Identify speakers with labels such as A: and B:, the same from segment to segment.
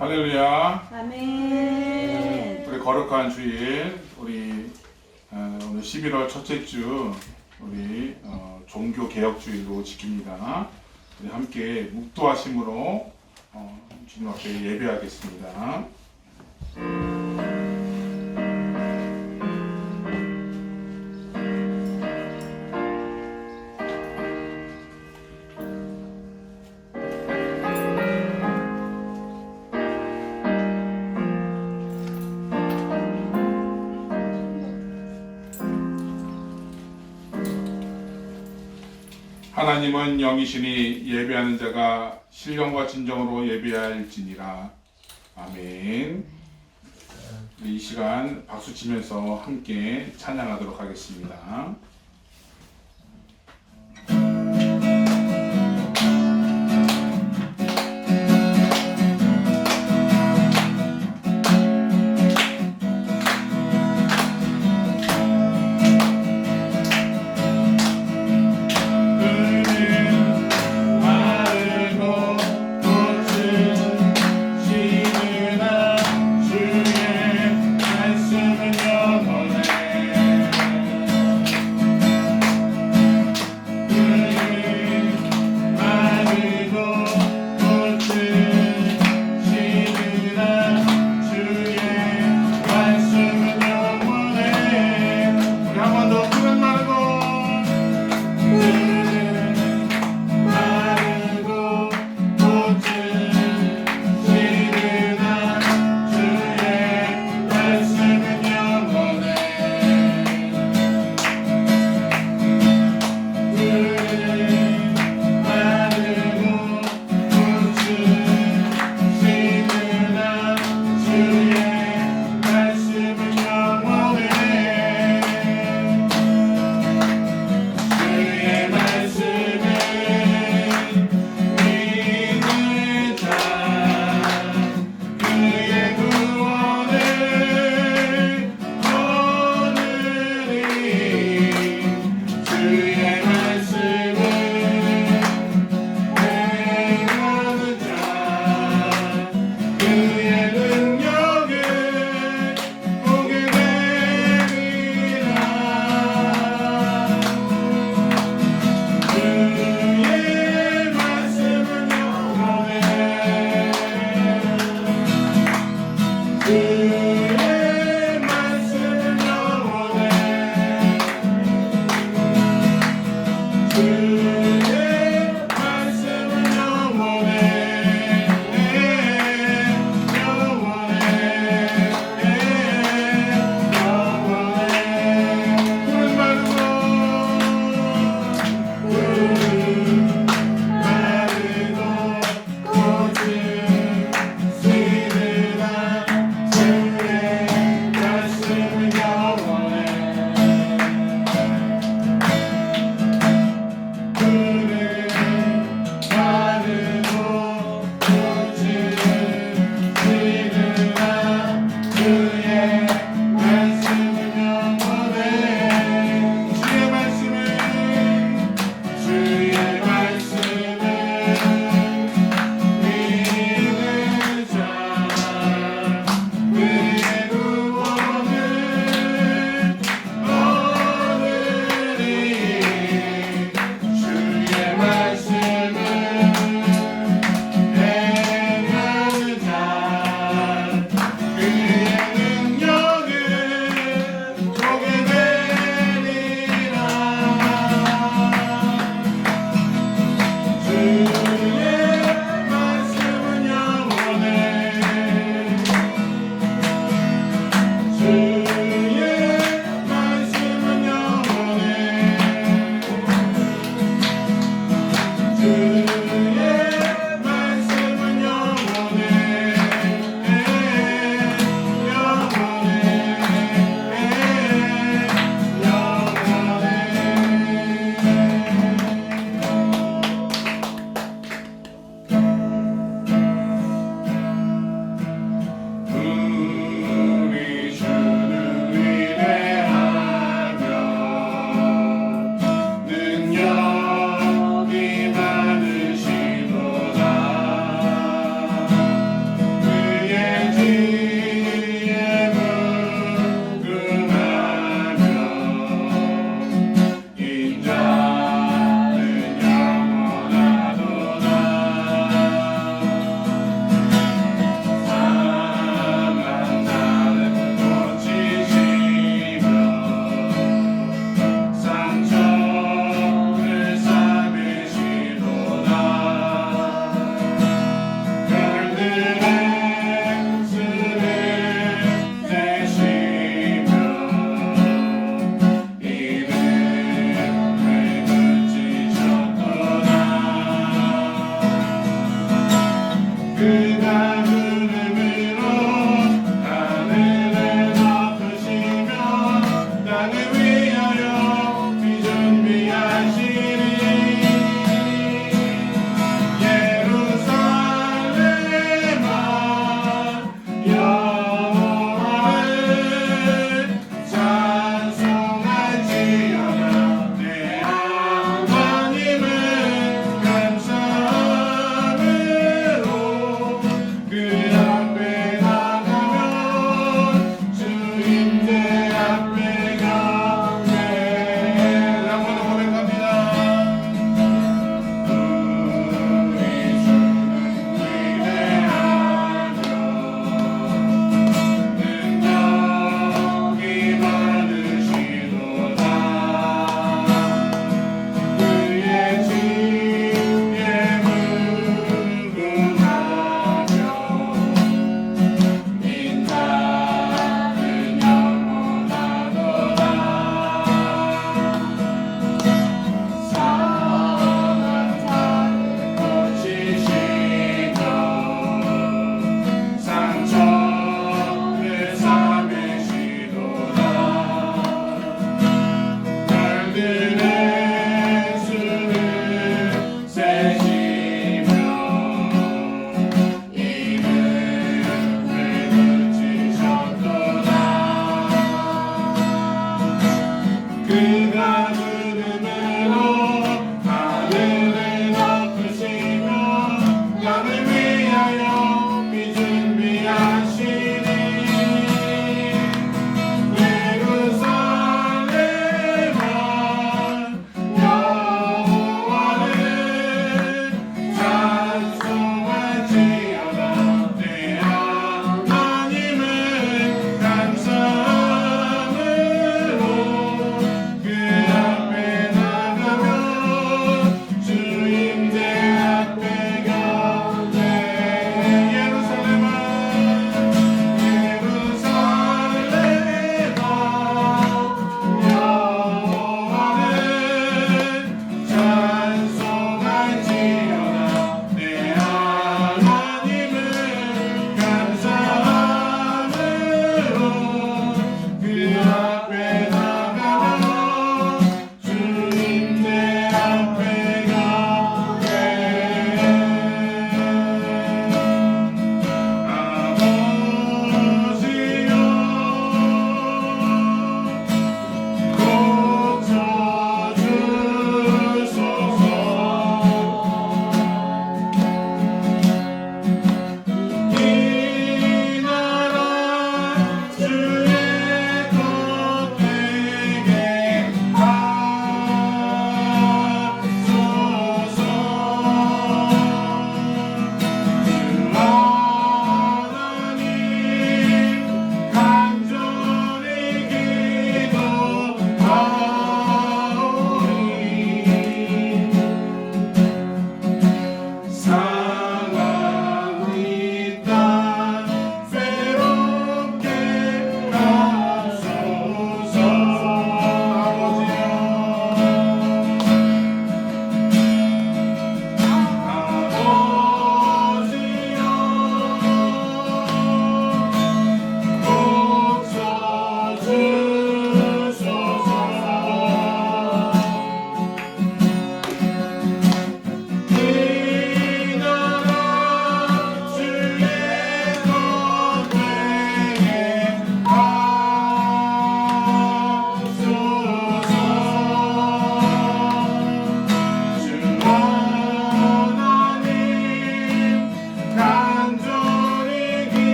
A: 할렐루야.
B: 아멘.
A: 우리 거룩한 주일, 우리 오늘 11월 첫째 주 우리 종교 개혁 주일로 지킵니다. 우리 함께 묵도하심으로 주님 앞에 예배하겠습니다. 하나님은 영이시니 예배하는 자가 신령과 진정으로 예배할지니라. 아멘. 이 시간 박수 치면서 함께 찬양하도록 하겠습니다.
C: 능력이 많은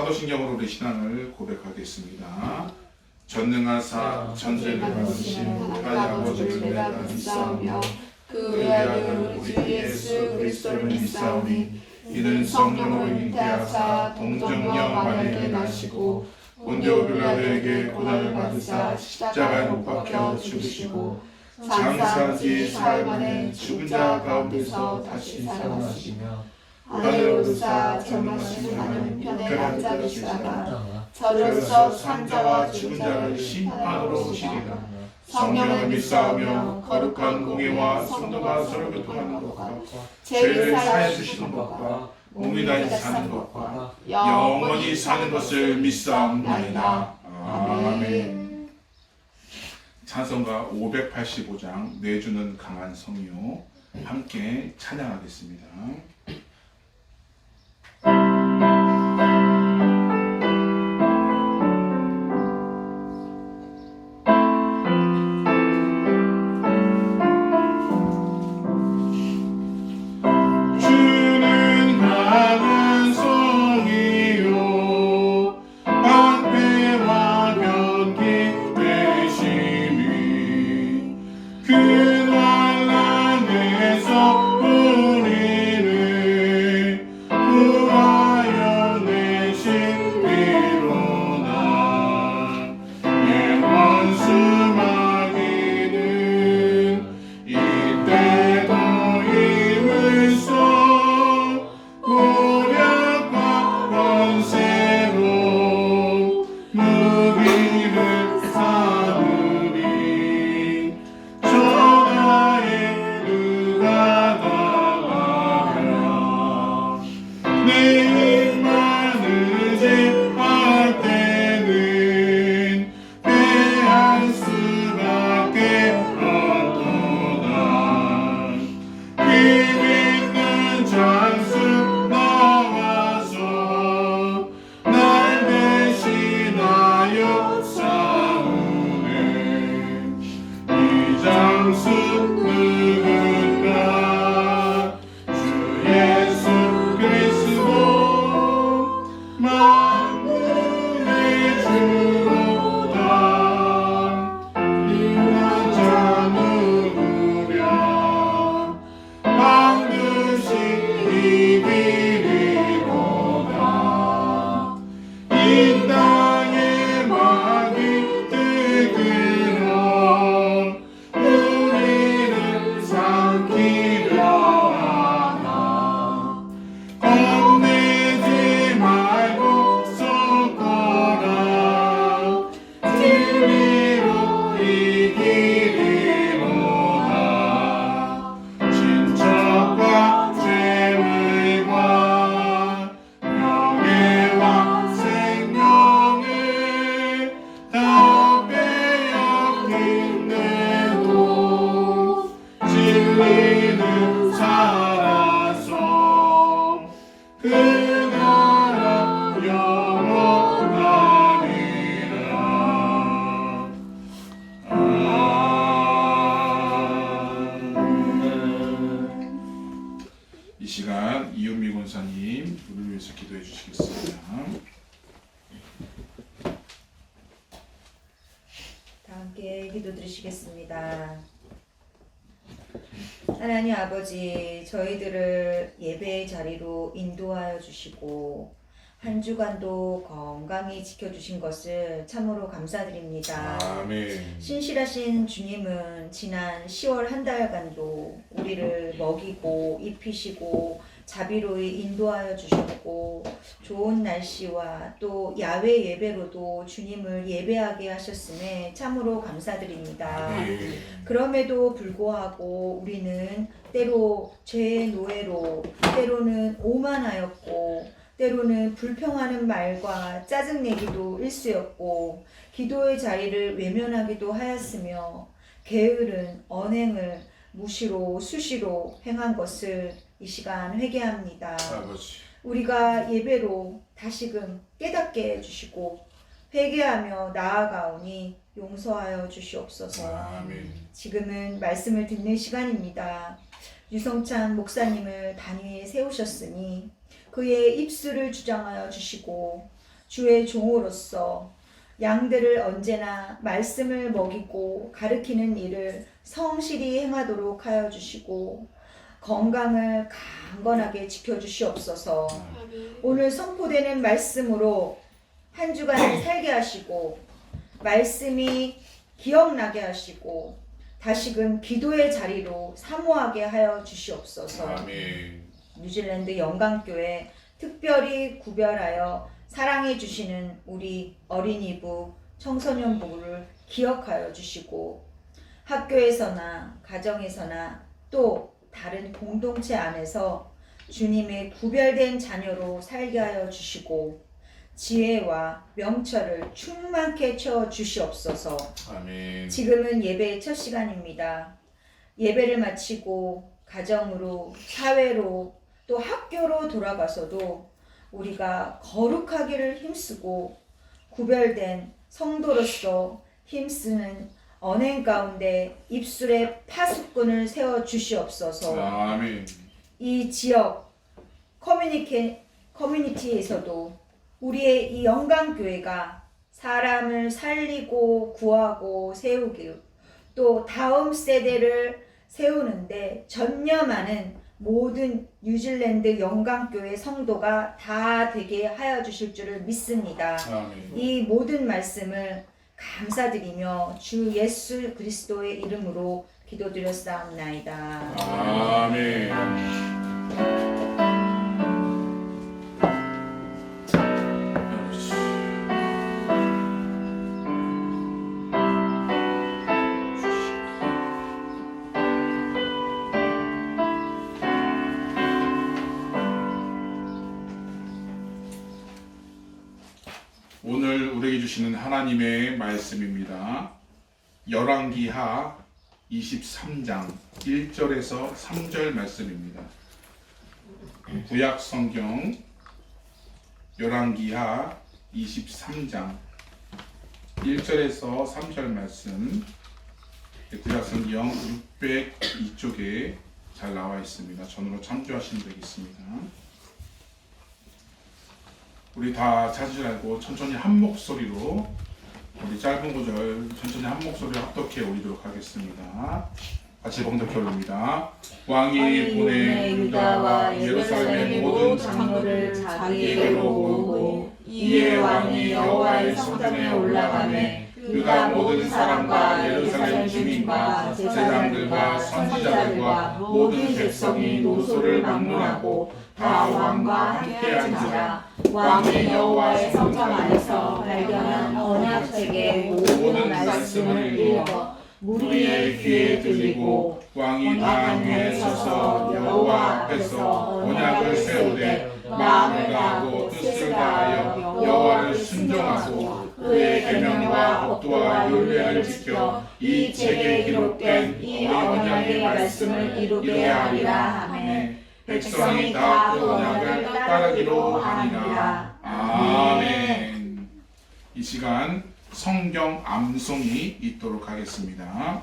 A: 사도신경으로 우리 신앙을 고백하겠습니다. 전능하사 전세를 받으신 하나님 아버지를 내가 믿사오며 그 외아들 우리 주 예수 그리스도를 믿사오니 이는 성령으로 잉태하사 동정녀 마리아에게 나시고 본디오 빌라도에게 고난을 받으사 십자가에 못 박혀 죽으시고 장사한 뒤 사흘 만에 죽은 자 가운데서 다시 살아나시며 하늘에 오르사 전능하신 하나님 편에 앉아 계시다가 저로서 산자와 죽은 자를 심판으로 오시리라. 성령을 믿사오며 거룩한 공예와 성도가 서로 교통하는 것과 죄를 사하여 주시는 것과 몸이 다시 사는 것과 영원히 사는 것을 믿사옵나이다. 아멘. 찬송가 585장 내주는 강한 성이요 함께 찬양하겠습니다. 이 시간 이은미 권사님 우리를 위해서 기도해 주시겠습니다.
C: 다 함께 기도드리시겠습니다. 하나님 아버지, 저희들을 예배의 자리로 인도하여 주시고 한 주간도 건강히 지켜주신 것을 참으로 감사드립니다.
A: 아멘.
C: 신실하신 주님은 지난 10월 한 달간도 우리를 먹이고 입히시고 자비로이 인도하여 주셨고 좋은 날씨와 또 야외 예배로도 주님을 예배하게 하셨음에 참으로 감사드립니다.
A: 아멘.
C: 그럼에도 불구하고 우리는 때로 죄의 노예로, 때로는 오만하였고 때로는 불평하는 말과 짜증내기도 일쑤였고 기도의 자리를 외면하기도 하였으며 게으른 언행을 무시로 수시로 행한 것을 이 시간 회개합니다.
A: 아버지.
C: 우리가 예배로 다시금 깨닫게 해주시고 회개하며 나아가오니 용서하여 주시옵소서.
A: 아멘.
C: 지금은 말씀을 듣는 시간입니다. 유성찬 목사님을 단위에 세우셨으니 그의 입술을 주장하여 주시고 주의 종으로서 양들을 언제나 말씀을 먹이고 가르치는 일을 성실히 행하도록 하여 주시고 건강을 강건하게 지켜주시옵소서. 오늘 선포되는 말씀으로 한 주간을 살게 하시고 말씀이 기억나게 하시고 다시금 기도의 자리로 사모하게 하여 주시옵소서.
A: 아멘.
C: 뉴질랜드 영광교회 특별히 구별하여 사랑해 주시는 우리 어린이부 청소년부를 기억하여 주시고 학교에서나 가정에서나 또 다른 공동체 안에서 주님의 구별된 자녀로 살게 하여 주시고 지혜와 명철을 충만케 채워 주시옵소서.
A: 아멘.
C: 지금은 예배의 첫 시간입니다. 예배를 마치고 가정으로, 사회로, 또 학교로 돌아가서도 우리가 거룩하기를 힘쓰고 구별된 성도로서 힘쓰는 언행 가운데 입술에 파수꾼을 세워 주시옵소서.
A: 아멘.
C: 이 지역 커뮤니티에서도 우리의 이 영광교회가 사람을 살리고 구하고 세우기로 또 다음 세대를 세우는데 전념하는 모든 뉴질랜드 영광교회 성도가 다 되게 하여 주실 줄을 믿습니다.
A: 아멘.
C: 이 모든 말씀을 감사드리며 주 예수 그리스도의 이름으로 기도드렸사옵나이다.
A: 아멘. 오늘 우리에게 주시는 하나님의 말씀입니다. 열왕기하 23장 1절에서 3절 말씀입니다. 구약 성경 열왕기하 23장 1절에서 3절 말씀, 구약 성경 602쪽에 잘 나와 있습니다. 전으로 참조하시면 되겠습니다. 우리 다 찾으실 알고 천천히 한 목소리로 우리 짧은 구절 천천히 한 목소리로 합독해 올리도록 하겠습니다. 같이 봉독해 올립니다. 왕이 보내 유다와 예루살렘의 모든 장로를 자기에게로 모으고 이에 왕이 여호와의 성전에 올라가매 유다 모든 사람과 예루살렘 주민과 제사장들과 선지자들과 모든 백성이 노소를 막론하고 다 왕과 함께 앉으라. 왕이 여호와의 성전 안에서 발견한 언약책의 모든 말씀을 읽어 무리의 귀에 들리고 왕이 단 위에 서서 여호와 앞에서 언약을 세우되 마음을 다하고 뜻을 다하여 여호와를 순종하고 그의 계명과 법도와 율례를 지켜 이 책에 기록된 이 언약의 말씀을 이루게 하리라 하매 백성이 다 그 언약을 따르기로 하니라. 아멘. 이 시간 성경 암송이 있도록 하겠습니다.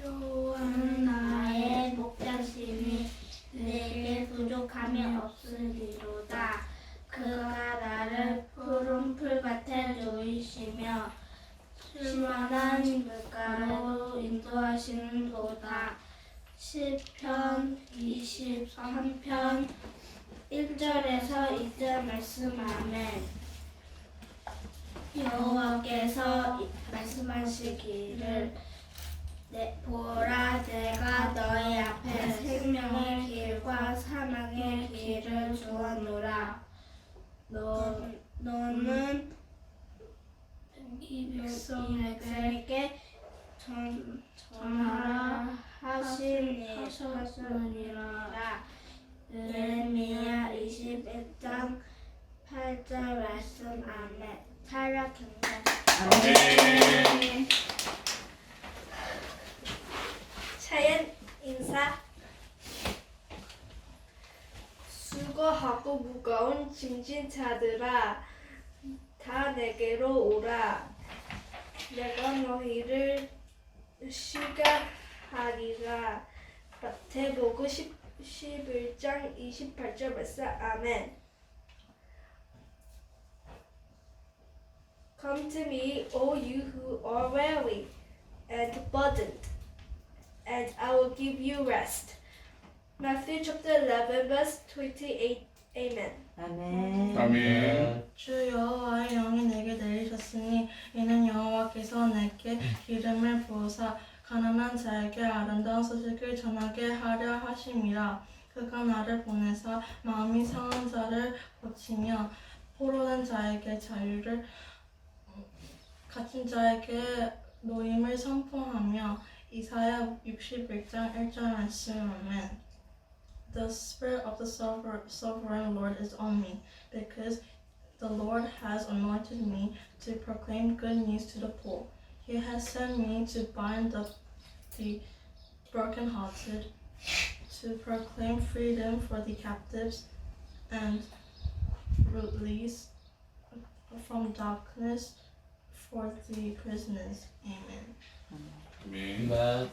D: 여호와는 나의 목자시니 내게 부족함이 없으리로다. 그가 나를 푸른 풀밭에 누이시며 시원한 물가로 인도하시는도다. 시편 23편 1절에서 2절 말씀. 아멘. 여호와께서 말씀하시기를 보라, 내가 너희 앞에 생명의 길과 사망의 길을 주었노라. 너는 이 백성에게 전하라 하시니라. 예레미야 21장 8절 말씀. 아멘. 찬양 경배.
A: 아멘.
D: 차연 인사. 수고하고 무거운 짐진 자들아, 다 내게로 오라. 내가 너희를 쉬게 하리라. 마태복음 11장 28절 말씀. 아멘. Come to me, all you who are weary and burdened, and I will give you rest. Matthew chapter 11 verse 28. Amen.
C: 아멘.
A: 아멘.
B: 주 여호와의 영이 내게 내리셨으니 이는 여호와께서 내게 기름을 부으사 가난한 자에게 아름다운 소식을 전하게 하려 하심이라. 그가 나를 보내사 마음이 상한 자를 고치며 포로된 자에게 자유를 갇힌 자에게 노임을 선포하며. 이사야 61장 1절 말씀. 아멘. The Spirit of the sovereign Lord is on me, because the Lord has anointed me to proclaim good news to the poor. He has sent me to bind up the brokenhearted, to proclaim freedom for the captives and release from darkness for the prisoners. Amen.
A: 아멘.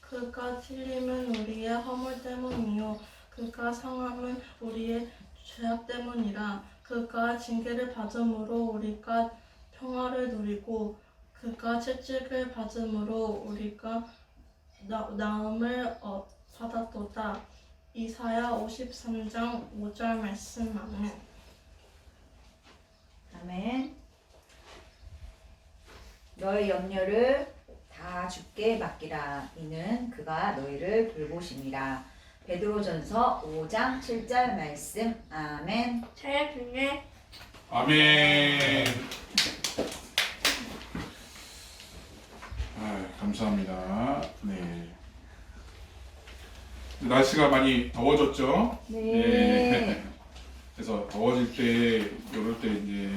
B: 그가 찔림은 우리의 허물 때문이요 그가 상함은 우리의 죄악 때문이라. 그가 징계를 받음으로 우리가 평화를 누리고 그가 채찍을 받음으로 우리가 나음을 받았도다. 이사야 53장 5절 말씀. 아멘.
C: 아멘. 너의 염려를 다 주께 맡기라. 이는 그가 너희를 돌보심이라. 베드로전서 5장 7절 말씀. 아멘.
D: 차야 중에
A: 아멘. 감사합니다. 네. 날씨가 많이 더워졌죠?
C: 네.
A: 그래서 더워질 때, 이럴 때 이제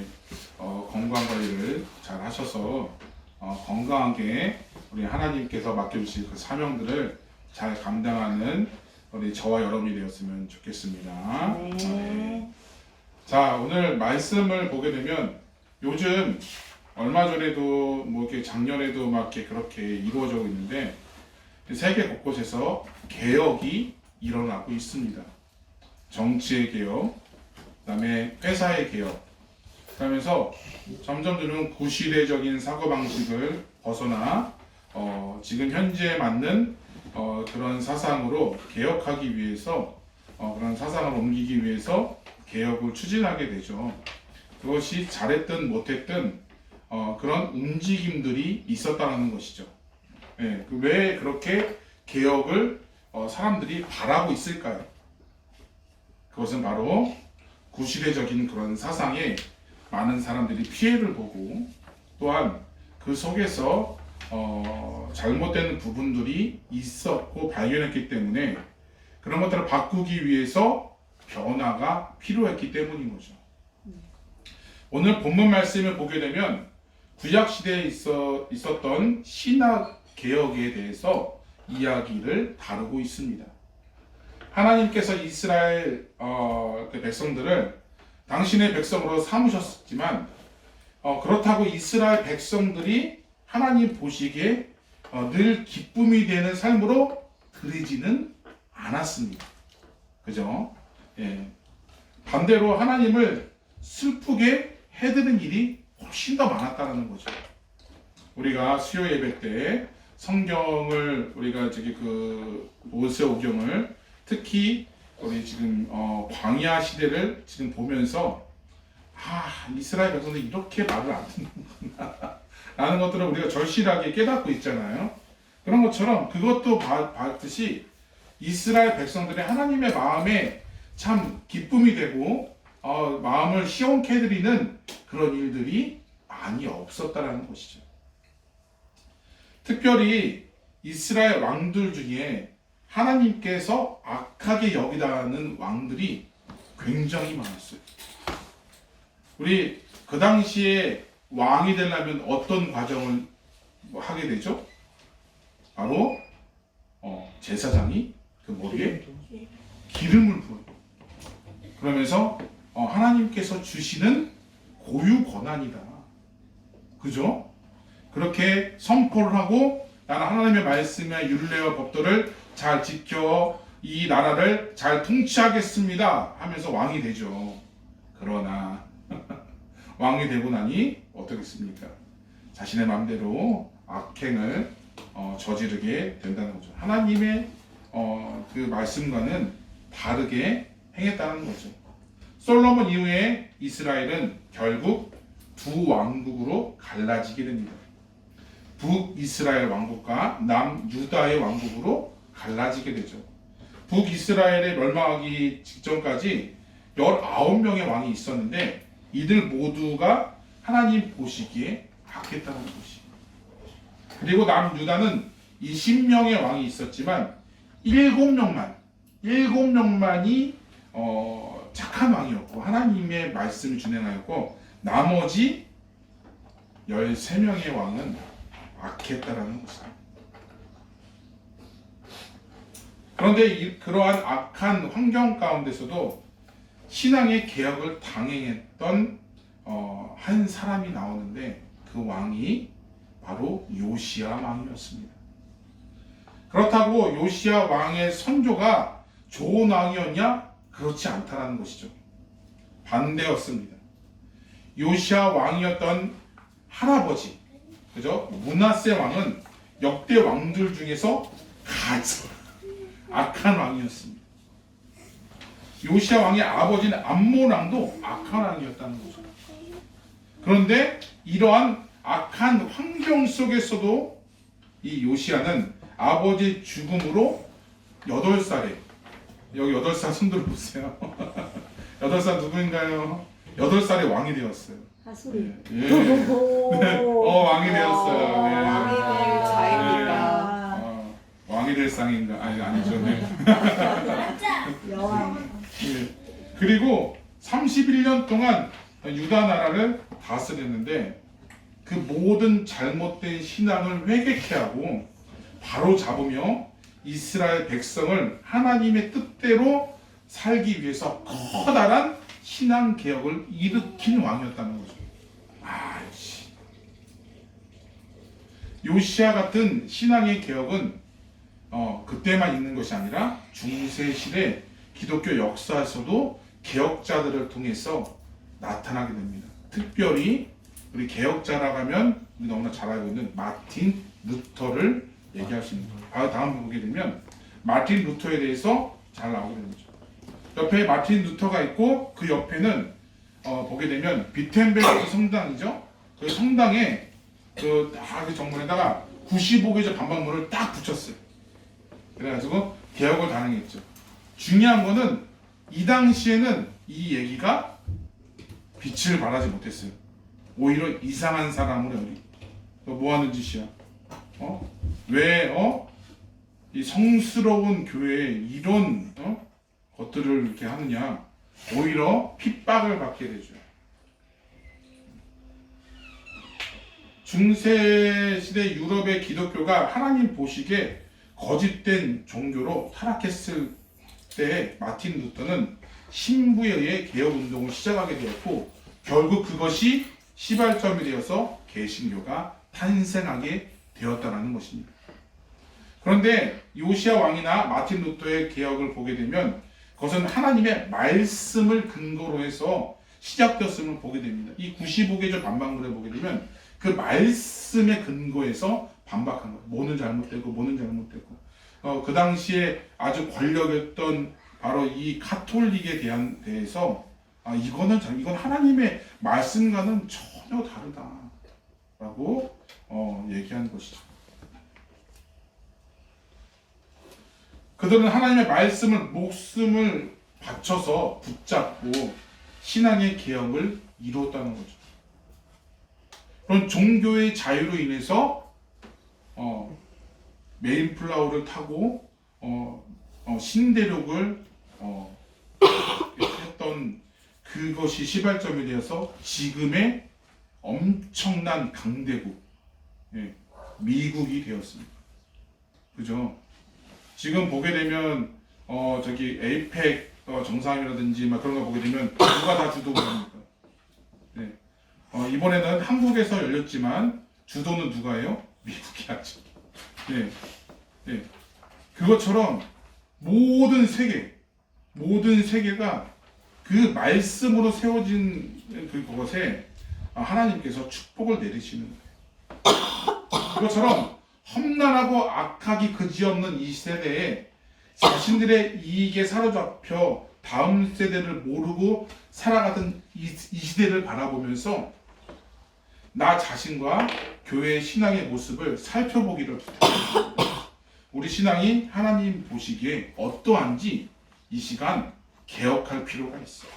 A: 건강 관리를 잘 하셔서 건강하게 우리 하나님께서 맡겨주신 그 사명들을 잘 감당하는 우리 저와 여러분이 되었으면 좋겠습니다.
C: 네.
A: 자, 오늘 말씀을 보게 되면 요즘 얼마 전에도 뭐 이렇게 작년에도 막 이렇게 그렇게 이루어져 있는데 세계 곳곳에서 개혁이 일어나고 있습니다. 정치의 개혁, 그다음에 회사의 개혁, 그러면서 점점 구시대적인 사고방식을 벗어나 지금 현재에 맞는 그런 사상으로 개혁하기 위해서 그런 사상을 옮기기 위해서 개혁을 추진하게 되죠. 그것이 잘했든 못했든 그런 움직임들이 있었다는 것이죠. 예, 왜 그렇게 개혁을 사람들이 바라고 있을까요? 그것은 바로 구시대적인 그런 사상에 많은 사람들이 피해를 보고 또한 그 속에서 잘못된 부분들이 있었고 발견했기 때문에 그런 것들을 바꾸기 위해서 변화가 필요했기 때문인 거죠. 오늘 본문 말씀을 보게 되면 구약 시대에 있었던 신학 개혁에 대해서 이야기를 다루고 있습니다. 하나님께서 이스라엘 그 백성들을 당신의 백성으로 삼으셨지만 그렇다고 이스라엘 백성들이 하나님 보시기에 늘 기쁨이 되는 삶으로 드리지는 않았습니다. 그죠? 예. 반대로 하나님을 슬프게 해드는 일이 훨씬 더 많았다는 거죠. 우리가 수요 예배 때 성경을 우리가 모세오경을 특히 우리 지금 광야 시대를 지금 보면서 이스라엘 백성들이 이렇게 말을 안 듣는구나 라는 것들을 우리가 절실하게 깨닫고 있잖아요. 그런 것처럼 그것도 봤듯이 이스라엘 백성들의 하나님의 마음에 참 기쁨이 되고 마음을 시원케 해드리는 그런 일들이 많이 없었다라는 것이죠. 특별히 이스라엘 왕들 중에 하나님께서 악하게 여기다는 왕들이 굉장히 많았어요. 우리 그 당시에 왕이 되려면 어떤 과정을 하게 되죠? 바로 제사장이 그 머리에 기름을 부어요. 그러면서 하나님께서 주시는 고유 권한이다. 그죠? 그렇게 선포를 하고 나는 하나님의 말씀의 율례와 법도를 잘 지켜 이 나라를 잘 통치하겠습니다 하면서 왕이 되죠. 그러나 왕이 되고 나니 어떻겠습니까? 자신의 마음대로 악행을 저지르게 된다는 거죠. 하나님의 그 말씀과는 다르게 행했다는 거죠. 솔로몬 이후에 이스라엘은 결국 두 왕국으로 갈라지게 됩니다. 북이스라엘 왕국과 남유다의 왕국으로 갈라지게 되죠. 북이스라엘의 멸망하기 직전까지 19명의 왕이 있었는데 이들 모두가 하나님 보시기에 악했다는 것이. 그리고 남유다는 20명의 왕이 있었지만 7명만이 착한 왕이었고 하나님의 말씀을 준행하였고 나머지 13명의 왕은 악했다라는 것입니다. 그런데 그러한 악한 환경 가운데서도 신앙의 개혁을 당행했던 한 사람이 나오는데 그 왕이 바로 요시야 왕이었습니다. 그렇다고 요시야 왕의 선조가 좋은 왕이었냐? 그렇지 않다는 것이죠. 반대였습니다. 요시야 왕이었던 할아버지, 그죠? 므낫세 왕은 역대 왕들 중에서 가장 악한 왕이었습니다. 요시야 왕의 아버지는 암몬 왕도 악한 왕이었다는 거죠. 그런데 이러한 악한 환경 속에서도 이 요시야는 아버지 죽음으로 8살에, 여기 8살 손 들어보세요. 8살 누구인가요? 8살에 왕이 되었어요.
C: 하수리.
A: 예. 왕이 되었어요. 네.
C: 왕이 될 자입니까?
A: 왕이 될 상인가? 아니죠. 네.
C: 여왕.
A: 예. 그리고 31년 동안 유다 나라를 다스렸는데 그 모든 잘못된 신앙을 회개케 하고 바로 잡으며 이스라엘 백성을 하나님의 뜻대로 살기 위해서 커다란 신앙 개혁을 일으킨 왕이었다는 거죠. 요시야 같은 신앙의 개혁은 그때만 있는 것이 아니라 중세 시대 기독교 역사에서도 개혁자들을 통해서 나타나게 됩니다. 특별히 우리 개혁자라고 하면 우리 너무나 잘 알고 있는 마틴 루터를 얘기할 수 있는 거예요. 다음 보게 되면 마틴 루터에 대해서 잘 나오게 되는 거죠. 옆에 마틴 루터가 있고 그 옆에는 보게 되면 비텐베르크 성당이죠. 그 성당에 그 정문에다가 95개조 반박문을 딱 붙였어요. 그래가지고 개혁을 단행했죠. 중요한 거는 이 당시에는 이 얘기가 빛을 발하지 못했어요. 오히려 이상한 사람으로 여기. 너 뭐 하는 짓이야? 왜 이 성스러운 교회에 이런 것들을 이렇게 하느냐? 오히려 핍박을 받게 되죠. 중세 시대 유럽의 기독교가 하나님 보시기에 거짓된 종교로 타락했을 때 마틴 루터는 신부에 의해 개혁 운동을 시작하게 되었고 결국 그것이 시발점이 되어서 개신교가 탄생하게 되었다는 것입니다. 그런데 요시야 왕이나 마틴 루터의 개혁을 보게 되면 그것은 하나님의 말씀을 근거로 해서 시작되었음을 보게 됩니다. 이 95개조 반박문을 보게 되면 그 말씀의 근거에서 반박한 거예요. 뭐는 잘못되고 그 당시에 아주 권력이었던 바로 이 가톨릭에 대해서 이건 하나님의 말씀과는 전혀 다르다라고 얘기한 것이죠. 그들은 하나님의 말씀을 목숨을 바쳐서 붙잡고 신앙의 개혁을 이루었다는 거죠. 그런 종교의 자유로 인해서 메인플라워를 타고 신대륙을 했던 그것이 시발점이 되어서 지금의 엄청난 강대국 미국이 되었습니다. 그죠? 지금 보게 되면 저기 에이펙 정상이라든지 막 그런 거 보게 되면 누가 다 주도국입니까? 네. 이번에는 한국에서 열렸지만 주도는 누가 해요? 미국이 하죠. 네. 네. 그것처럼 모든 세계가 그 말씀으로 세워진 그것에 하나님께서 축복을 내리시는 거예요. 그것처럼 험난하고 악하기 그지없는 이 세대에 자신들의 이익에 사로잡혀 다음 세대를 모르고 살아가던 이 시대를 바라보면서 나 자신과 교회의 신앙의 모습을 살펴보기를 부탁드립니다. 우리 신앙이 하나님 보시기에 어떠한지 이 시간 개혁할 필요가 있어요.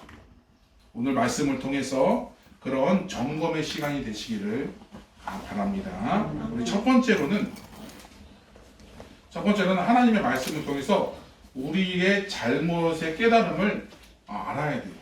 A: 오늘 말씀을 통해서 그런 점검의 시간이 되시기를 바랍니다. 우리 첫 번째로는 하나님의 말씀을 통해서 우리의 잘못의 깨달음을 알아야 돼요.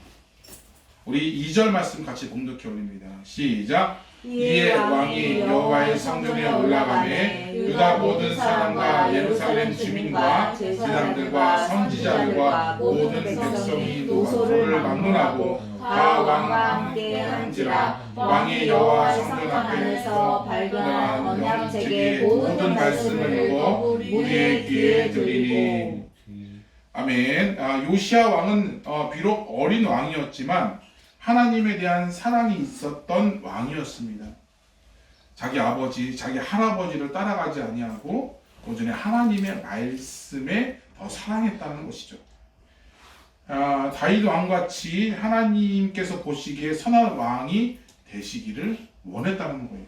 A: 우리 2절 말씀 같이 봉독해 올립니다. 시작. 이에 왕이 여호와의 성전에 올라가매 유다 모든 사람과 예루살렘 주민과 제사장들과 선지자들과 모든 백성이 노소를 막론하고 다 왕과 함께 한지라. 왕이 여호와 성전 앞에서 발견한 언약책의 모든 말씀을 읽어 우리의 귀에 들리니. 아멘. 요시야 왕은 비록 어린 왕이었지만 하나님에 대한 사랑이 있었던 왕이었습니다. 자기 아버지, 자기 할아버지를 따라가지 아니하고 오전에 하나님의 말씀에 더 사랑했다는 것이죠. 다윗 왕같이 하나님께서 보시기에 선한 왕이 되시기를 원했다는 거예요.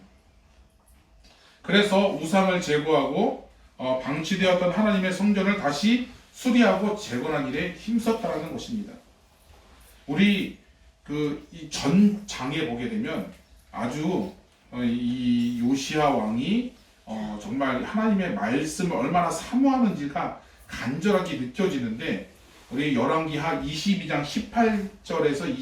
A: 그래서 우상을 제거하고 방치되었던 하나님의 성전을 다시 수리하고 재건한 일에 힘썼다는 것입니다. 우리 이 전장에 보게 되면 아주 이 요시야 왕이 정말 하나님의 말씀을 얼마나 사모하는지가 간절하게 느껴지는데 우리 열왕기하 22장 18절에서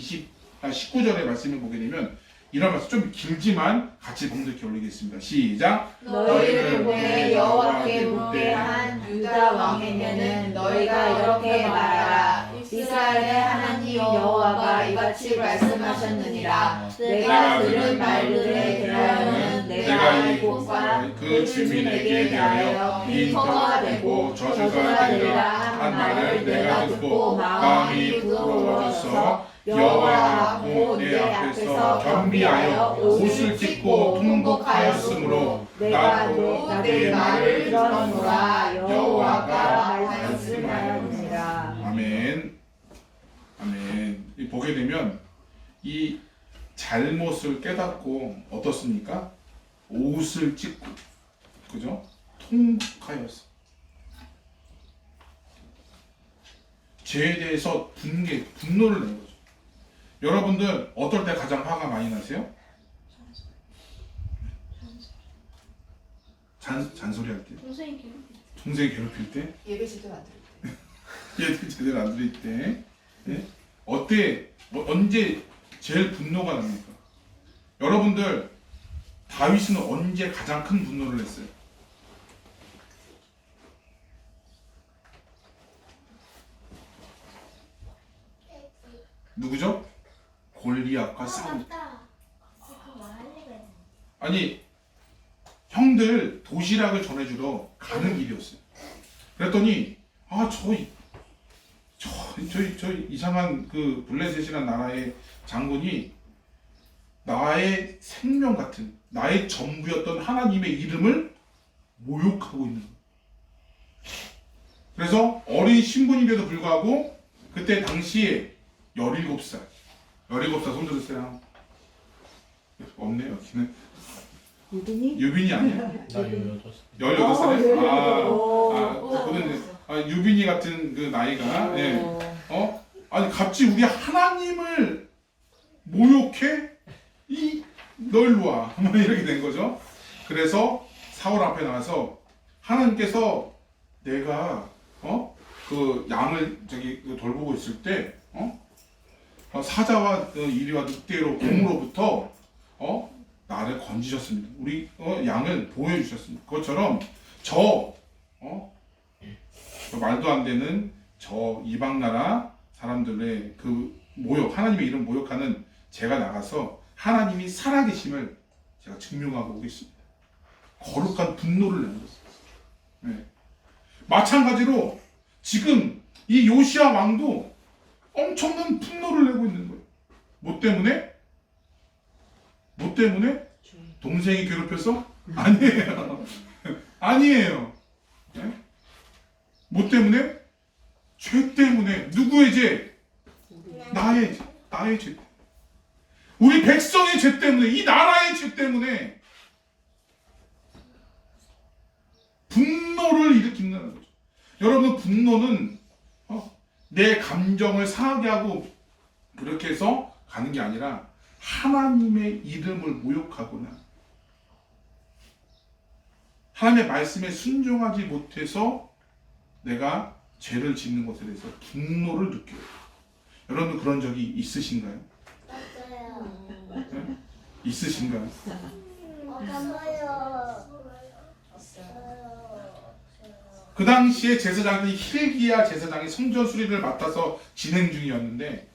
A: 19절의 말씀을 보게 되면 이런 말씀 좀 길지만 같이 봉독해 올리겠습니다. 시작.
C: 너희를 보내 여호와께 묻게 한 유다 왕에게는 너희가 이렇게 말하라. 이스라엘의 하나님 여호와가 이같이 말씀하셨느니라. 내가 들은 말들에 대하여는 내가 이 곳과 그 주민에게 대하여 빈터가 되고 저주가 되리라 한 말을 내가 듣고 마음이 부끄러워져서 여호와 앞으로 내 앞에서 겸비하여 옷을 찢고 통곡하였으므로 나도 내 말을 들었노라. 여호와가 말씀하였느니라.
A: 아멘. 아멘. 보게 되면 이 잘못을 깨닫고 어떻습니까? 옷을 찢고, 그죠? 통곡하였어. 죄에 대해서 분노를 낸 거죠. 여러분들 어떨 때 가장 화가 많이 나세요? 잔소리 할 때? 동생이 괴롭힐 때?
C: 예배 제대로 안 들을 때.
A: 얘들 제대로 안 들릴 때? 네? 언제 제일 분노가 납니까? 여러분들 다윗은 언제 가장 큰 분노를 했어요? 누구죠? 골리앗과 싸울 때. 아니 형들 도시락을 전해주러 가는 길이었어요. 그랬더니 저 이상한 그 블레셋이라는 나라의 장군이 나의 생명 같은 나의 전부였던 하나님의 이름을 모욕하고 있는 거예요. 그래서 어린 신분인데도 불구하고 그때 당시에 17살 손 들으세요. 없네 여기는. 유빈이 아니야? 18살에? 그거는 유빈이 같은 그 나이가. 예. 아니 갑자기 우리 하나님을 모욕해? 너 일로 와. 이렇게 된 거죠. 그래서 사울 앞에 나가서 하나님께서 내가 그 양을 돌보고 있을 때 사자와 이리와 늑대로 공으로부터 나를 건지셨습니다. 우리 양을 보호해 주셨습니다. 그것처럼 저 말도 안 되는 저 이방 나라 사람들의 그 모욕, 하나님의 이름 모욕하는 제가 나가서 하나님이 살아계심을 제가 증명하고 오겠습니다. 거룩한 분노를 낸 것입니다. 네. 마찬가지로 지금 이 요시야 왕도 엄청난 분노를 내고 있는 거예요. 뭐 때문에? 뭐 때문에? 동생이 괴롭혀서? 아니에요. 아니에요. 네? 뭐 때문에? 죄 때문에. 누구의 죄? 나의 죄. 나의 죄. 우리 백성의 죄 때문에, 이 나라의 죄 때문에 분노를 일으킨다는 거죠. 여러분, 분노는 내 감정을 상하게 하고 그렇게 해서 가는 게 아니라 하나님의 이름을 모욕하거나 하나님의 말씀에 순종하지 못해서 내가 죄를 짓는 것에 대해서 분노를 느껴요. 여러분, 그런 적이 있으신가요?
C: 없어요.
A: 네? 있으신가요?
C: 없어요.
A: 그 당시에 제사장이 hil기야 제사장이 성전 수리를 맡아서 진행 중이었는데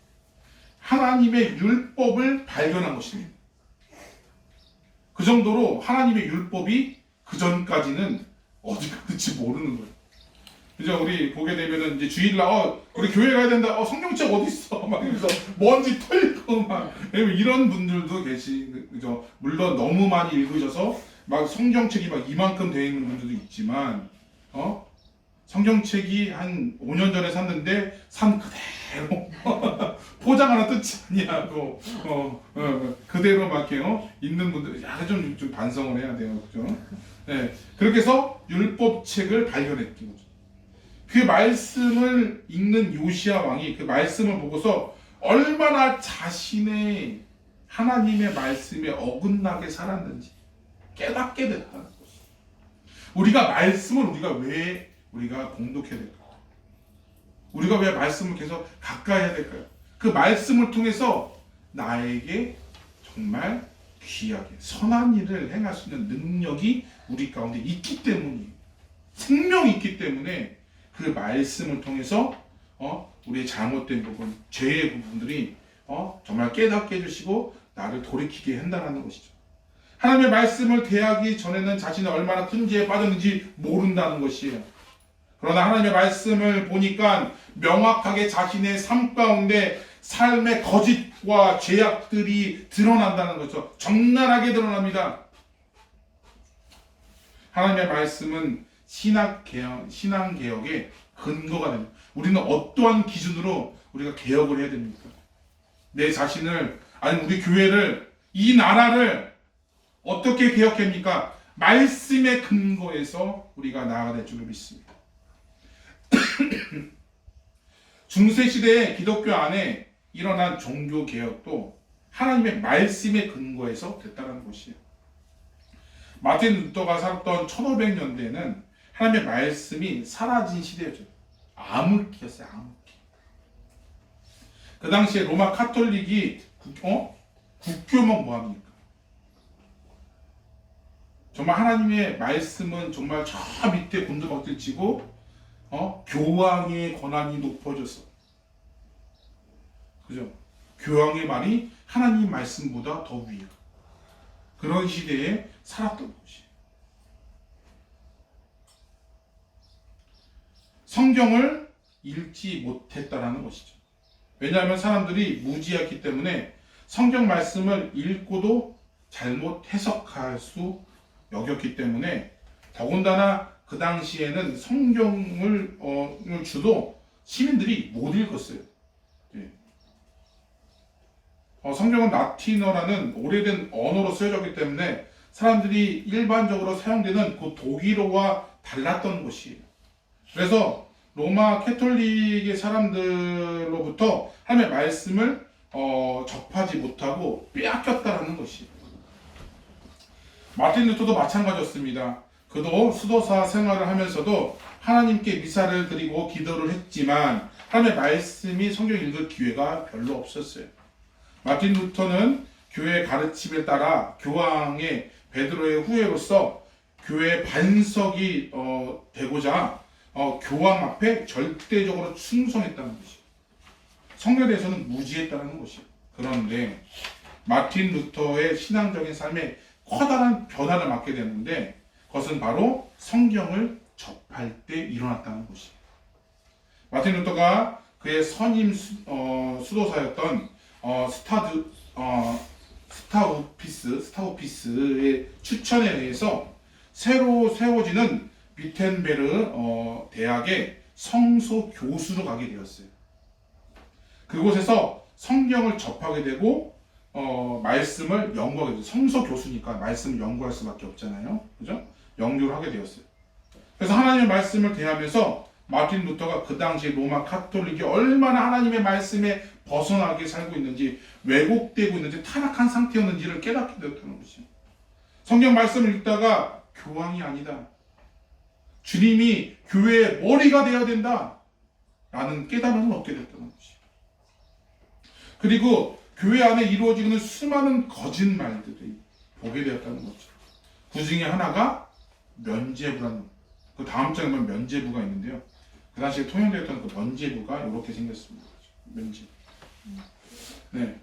A: 하나님의 율법을 발견한 것입니다. 그 정도로 하나님의 율법이 그 전까지는 어디 갔는지 모르는 거예요. 그죠? 우리 보게 되면은 이제 주일날 우리 교회 가야 된다. 성경책 어디 있어? 막 이러면서 먼지 털고 막 이런 분들도 그죠? 물론 너무 많이 읽으셔서 막 성경책이 막 이만큼 되어 있는 분들도 있지만 성경책이 한 5년 전에 샀는데 산 그대로 포장 하나 뜯지 아니하고 그대로 막 있는 분들 좀 반성을 해야 돼요. 그죠? 네. 그렇게 해서 율법책을 발견했던 거죠. 그 말씀을 읽는 요시야 왕이 그 말씀을 보고서 얼마나 자신의 하나님의 말씀에 어긋나게 살았는지 깨닫게 됐다는 것이죠. 우리가 말씀을 왜 우리가 공독해야 될까요? 우리가 왜 말씀을 계속 가까이 해야 될까요? 그 말씀을 통해서 나에게 정말 귀하게 선한 일을 행할 수 있는 능력이 우리 가운데 있기 때문이에요. 생명이 있기 때문에 그 말씀을 통해서 우리의 잘못된 부분, 죄의 부분들이 정말 깨닫게 해주시고 나를 돌이키게 한다는 것이죠. 하나님의 말씀을 대하기 전에는 자신이 얼마나 큰 죄에 빠졌는지 모른다는 것이에요. 그러나 하나님의 말씀을 보니까 명확하게 자신의 삶 가운데 삶의 거짓과 죄악들이 드러난다는 거죠. 적나라하게 드러납니다. 하나님의 말씀은 신앙개혁의 근거가 됩니다. 우리는 어떠한 기준으로 우리가 개혁을 해야 됩니까? 내 자신을, 아니 우리 교회를, 이 나라를 어떻게 개혁합니까? 말씀의 근거에서 우리가 나아가야 될 줄을 믿습니다. 중세시대의 기독교 안에 일어난 종교개혁도 하나님의 말씀의 근거에서 됐다는 것이에요. 마틴 루터가 살았던 1500년대에는 하나님의 말씀이 사라진 시대였죠. 암흑기였어요. 암흑기. 그 당시에 로마 카톨릭이 국교면 뭐합니까? 정말 하나님의 말씀은 정말 저 밑에 곤두박질 치고 교황의 권한이 높아졌어. 그죠? 교황의 말이 하나님 말씀보다 더 위야. 그런 시대에 살았던 것이에요. 성경을 읽지 못했다라는 것이죠. 왜냐하면 사람들이 무지했기 때문에 성경 말씀을 읽고도 잘못 해석할 수 여겼기 때문에 더군다나 그 당시에는 성경을 주도 시민들이 못 읽었어요. 예. 성경은 라틴어라는 오래된 언어로 쓰여졌기 때문에 사람들이 일반적으로 사용되는 그 독일어와 달랐던 것이에요. 그래서 로마 캐톨릭의 사람들로부터 하나님의 말씀을 접하지 못하고 빼앗겼다는 것이에요. 마틴 루터도 마찬가지였습니다. 그도 수도사 생활을 하면서도 하나님께 미사를 드리고 기도를 했지만 하나님의 말씀이 성경 읽을 기회가 별로 없었어요. 마틴 루터는 교회의 가르침에 따라 교황의 베드로의 후예로서 교회의 반석이 되고자 교황 앞에 절대적으로 충성했다는 것이에요. 성경에 대해서는 무지했다는 것이에요. 그런데 마틴 루터의 신앙적인 삶에 커다란 변화를 맞게 되는데 그것은 바로 성경을 접할 때 일어났다는 것이에요. 마틴 루터가 그의 선임 수도사였던 스타우피스의 추천에 의해서 새로 세워지는 비텐베르 대학의 성서 교수로 가게 되었어요. 그곳에서 성경을 접하게 되고 말씀을 연구하게 됐어요. 성서 교수니까 말씀을 연구할 수밖에 없잖아요. 그죠? 연구를 하게 되었어요. 그래서 하나님의 말씀을 대하면서 마틴 루터가 그 당시 로마 카톨릭이 얼마나 하나님의 말씀에 벗어나게 살고 있는지, 왜곡되고 있는지, 타락한 상태였는지를 깨닫게 되었다는 것이죠. 성경 말씀을 읽다가 교황이 아니다, 주님이 교회의 머리가 되어야 된다 라는 깨달음을 얻게 됐다는 것이죠. 그리고 교회 안에 이루어지고 있는 수많은 거짓말들이 보게 되었다는 거죠. 그 중에 하나가 면죄부라는, 그 다음 장에 보면 면죄부가 있는데요. 그 당시에 통용되었던 그 면죄부가 이렇게 생겼습니다. 면죄부. 네.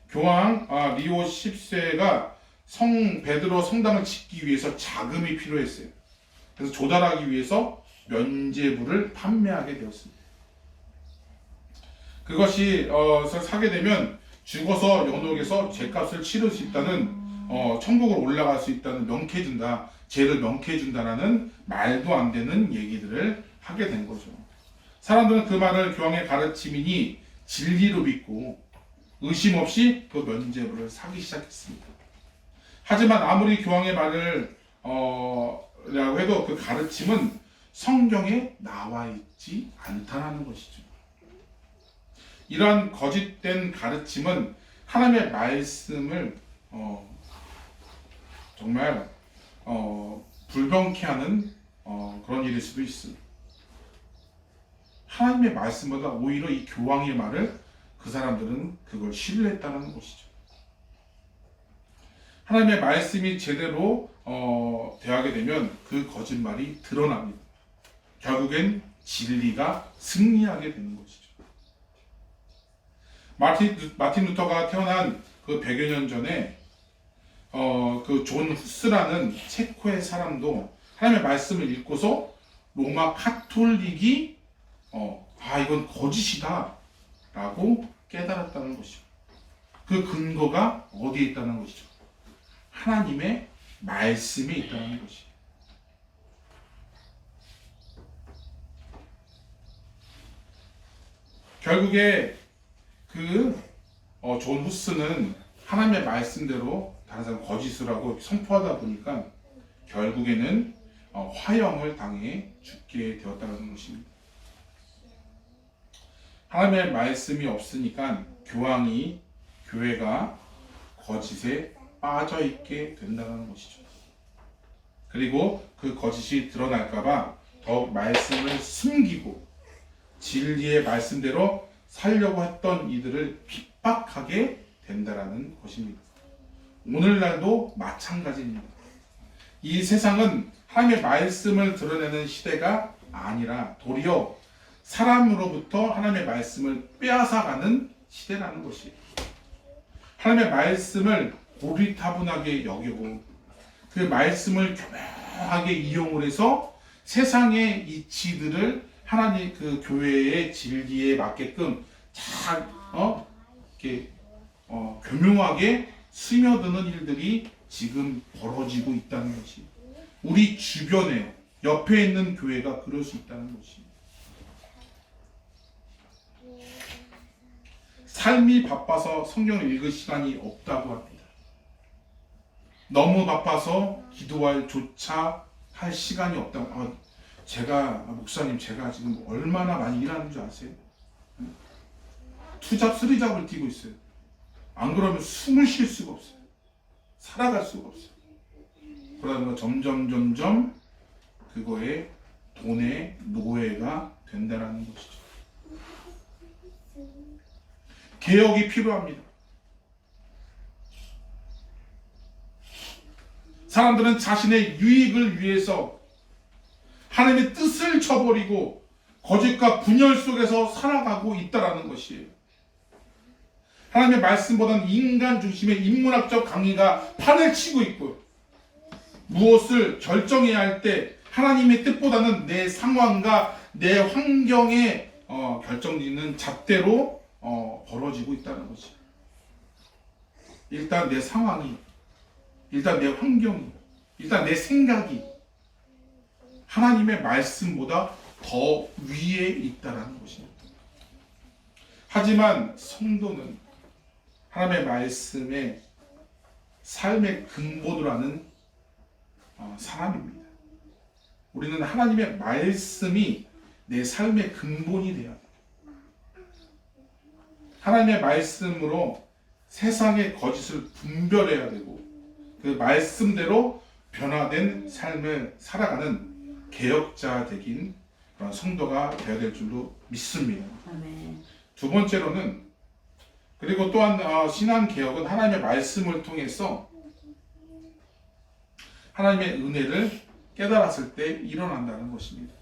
A: 교황 리오 10세가 성 베드로 성당을 짓기 위해서 자금이 필요했어요. 그래서 조달하기 위해서 면죄부를 판매하게 되었습니다. 그것이 사게 되면 죽어서 연옥에서 죄값을 치를 수 있다는, 천국으로 올라갈 수 있다는, 명쾌해준다, 죄를 명쾌해준다라는 말도 안 되는 얘기들을 하게 된 거죠. 사람들은 그 말을 교황의 가르침이니 진리로 믿고 의심 없이 그 면죄부를 사기 시작했습니다. 하지만 아무리 교황의 말을 라고 해도 그 가르침은 성경에 나와 있지 않다는 것이죠. 이러한 거짓된 가르침은 하나님의 말씀을 정말 불병케 하는 그런 일일 수도 있습니다. 하나님의 말씀보다 오히려 이 교황의 말을 그 사람들은 그걸 신뢰했다는 것이죠. 하나님의 말씀이 제대로 대하게 되면 그 거짓말이 드러납니다. 결국엔 진리가 승리하게 되는 것이죠. 마틴 루터가 태어난 그 100여 년 전에 그 존 후스라는 체코의 사람도 하나님의 말씀을 읽고서 로마 카톨릭이 이건 거짓이다 라고 깨달았다는 것이죠. 그 근거가 어디에 있다는 것이죠? 하나님의 말씀에 있다는 것이죠. 결국에 존 후스는 하나님의 말씀대로 다른 사람 거짓을 하고 선포하다 보니까 결국에는 화형을 당해 죽게 되었다는 것입니다. 하나님의 말씀이 없으니까 교회가 거짓에 빠져 있게 된다는 것이죠. 그리고 그 거짓이 드러날까봐 더욱 말씀을 숨기고 진리의 말씀대로 살려고 했던 이들을 핍박하게 된다는 것입니다. 오늘날도 마찬가지입니다. 이 세상은 하나님의 말씀을 드러내는 시대가 아니라 도리어 사람으로부터 하나님의 말씀을 빼앗아가는 시대라는 것이에요. 하나님의 말씀을 고리타분하게 여기고 그 말씀을 교묘하게 이용을 해서 세상의 이치들을 하나님 그 교회의 진리에 맞게끔 잘 이렇게 교묘하게 스며드는 일들이 지금 벌어지고 있다는 것이, 우리 주변에 옆에 있는 교회가 그럴 수 있다는 것이. 삶이 바빠서 성경을 읽을 시간이 없다고 합니다. 너무 바빠서 기도할 조차 할 시간이 없다고. 목사님 제가 지금 얼마나 많이 일하는 줄 아세요? 투잡 쓰리잡을 뛰고 있어요. 안 그러면 숨을 쉴 수가 없어요. 살아갈 수가 없어요. 그러다 점점 그거에 돈의 노예가 된다는 것이죠. 개혁이 필요합니다. 사람들은 자신의 유익을 위해서 하나님의 뜻을 저버리고 거짓과 분열 속에서 살아가고 있다는 것이에요. 하나님의 말씀보다는 인간 중심의 인문학적 강의가 판을 치고 있고요. 무엇을 결정해야 할 때 하나님의 뜻보다는 내 상황과 내 환경에 결정짓는 잣대로 벌어지고 있다는 거지. 일단 내 상황이, 일단 내 환경이, 일단 내 생각이 하나님의 말씀보다 더 위에 있다는 것입니다. 하지만 성도는 하나님의 말씀에 삶의 근본으로 하는 사람입니다. 우리는 하나님의 말씀이 내 삶의 근본이 되어야 돼요. 하나님의 말씀으로 세상의 거짓을 분별해야 되고 그 말씀대로 변화된 삶을 살아가는 개혁자 되긴 그런 성도가 되어야 될 줄로 믿습니다.
E: 아멘.
A: 두 번째로는 그리고 또한 신앙 개혁은 하나님의 말씀을 통해서 하나님의 은혜를 깨달았을 때 일어난다는 것입니다.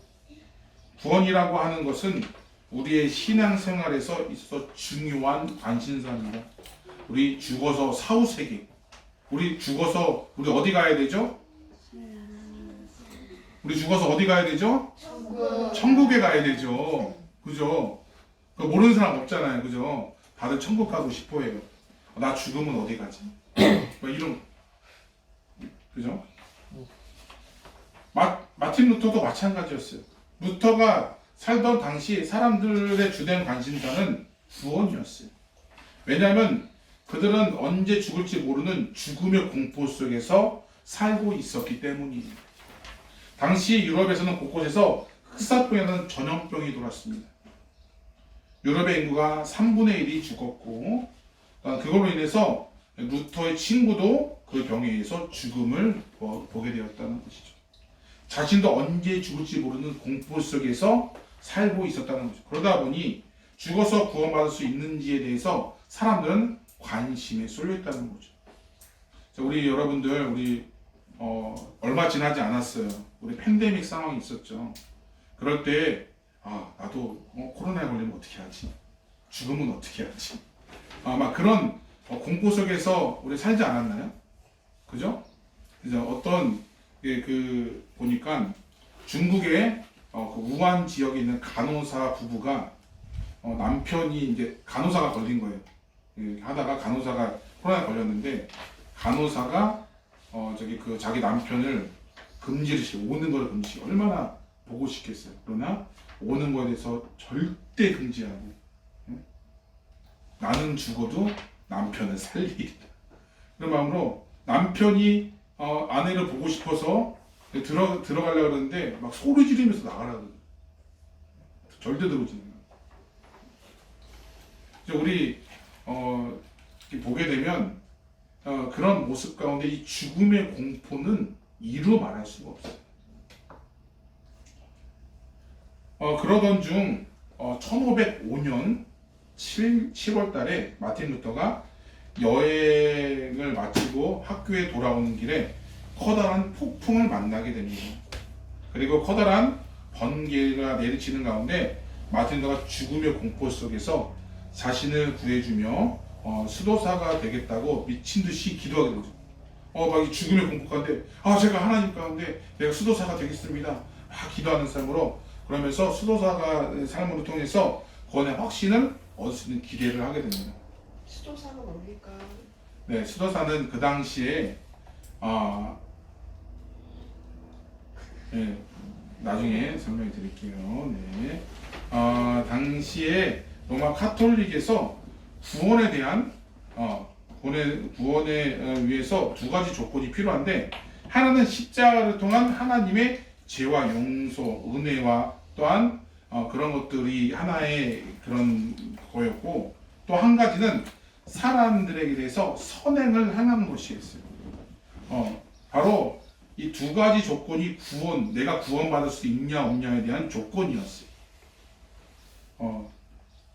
A: 구원이라고 하는 것은 우리의 신앙생활에서 있어서 중요한 관심사입니다. 우리 죽어서 사후세계, 우리 죽어서 우리 어디 가야 되죠? 우리 죽어서 어디 가야 되죠? 천국에 가야 되죠. 그죠? 모르는 사람 없잖아요. 그죠? 다들 천국 가고 싶어 해요. 나 죽으면 어디 가지? 이런, 그죠? 마틴 루터도 마찬가지였어요. 루터가 살던 당시 사람들의 주된 관심사는 구원이었어요. 왜냐하면 그들은 언제 죽을지 모르는 죽음의 공포 속에서 살고 있었기 때문이에요. 당시 유럽에서는 곳곳에서 흑사병이라는 전염병이 돌았습니다. 유럽의 인구가 3분의 1이 죽었고 그걸로 인해서 루터의 친구도 그 병에 의해서 죽음을 보게 되었다는 것이죠. 자신도 언제 죽을지 모르는 공포 속에서 살고 있었다는 거죠. 그러다 보니 죽어서 구원받을 수 있는지에 대해서 사람들은 관심에 쏠려 있다는 거죠. 우리 여러분들 우리 얼마 지나지 않았어요. 우리 팬데믹 상황이 있었죠. 그럴 때 나도 코로나에 걸리면 어떻게 하지? 죽으면 어떻게 하지? 막 그런 공포 속에서 우리 살지 않았나요? 그죠? 이제 어떤 보니까 중국의 그 우한 지역에 있는 간호사 부부가 남편이 이제 간호사가 걸린 거예요. 하다가 간호사가 코로나에 걸렸는데 간호사가 자기 남편을 금지를 시켜 오는 걸 금지 얼마나 보고 싶겠어요. 그러나 오는 거에 대해서 절대 금지하고 나는 죽어도 남편은 살리겠다. 그런 마음으로 남편이 아내를 보고 싶어서 들어가려고 그러는데 막 소리 지르면서 나가라고 절대 들어오지 않아요. 우리 보게 되면 그런 모습 가운데 이 죽음의 공포는 이루 말할 수가 없어요. 그러던 중 1505년 7월 달에 마틴 루터가 여행을 마치고 학교에 돌아오는 길에 커다란 폭풍을 만나게 됩니다. 그리고 커다란 번개가 내리치는 가운데 마틴 루터가 죽음의 공포 속에서 자신을 구해주며 수도사가 되겠다고 미친 듯이 기도하게 되죠. 막 이 죽음의 공포 가운데 제가 하나님 가운데 내가 수도사가 되겠습니다. 막 기도하는 삶으로 그러면서 수도사가 삶으로 통해서 구원의 확신을 얻을 수 있는 기대를 하게 됩니다.
E: 수도사가 뭡니까?
A: 네, 수도사는 그 당시에 네, 나중에 설명해 드릴게요. 네, 당시에 로마 카톨릭에서 구원에 대한 구원에 위해서 두 가지 조건이 필요한데 하나는 십자가를 통한 하나님의 죄와 용서, 은혜와 또한 그런 것들이 하나의 그런 거였고 또 한 가지는 사람들에게 대해서 선행을 행하는 것이었어요. 바로 이 두 가지 조건이 내가 구원받을 수 있냐 없냐에 대한 조건이었어요.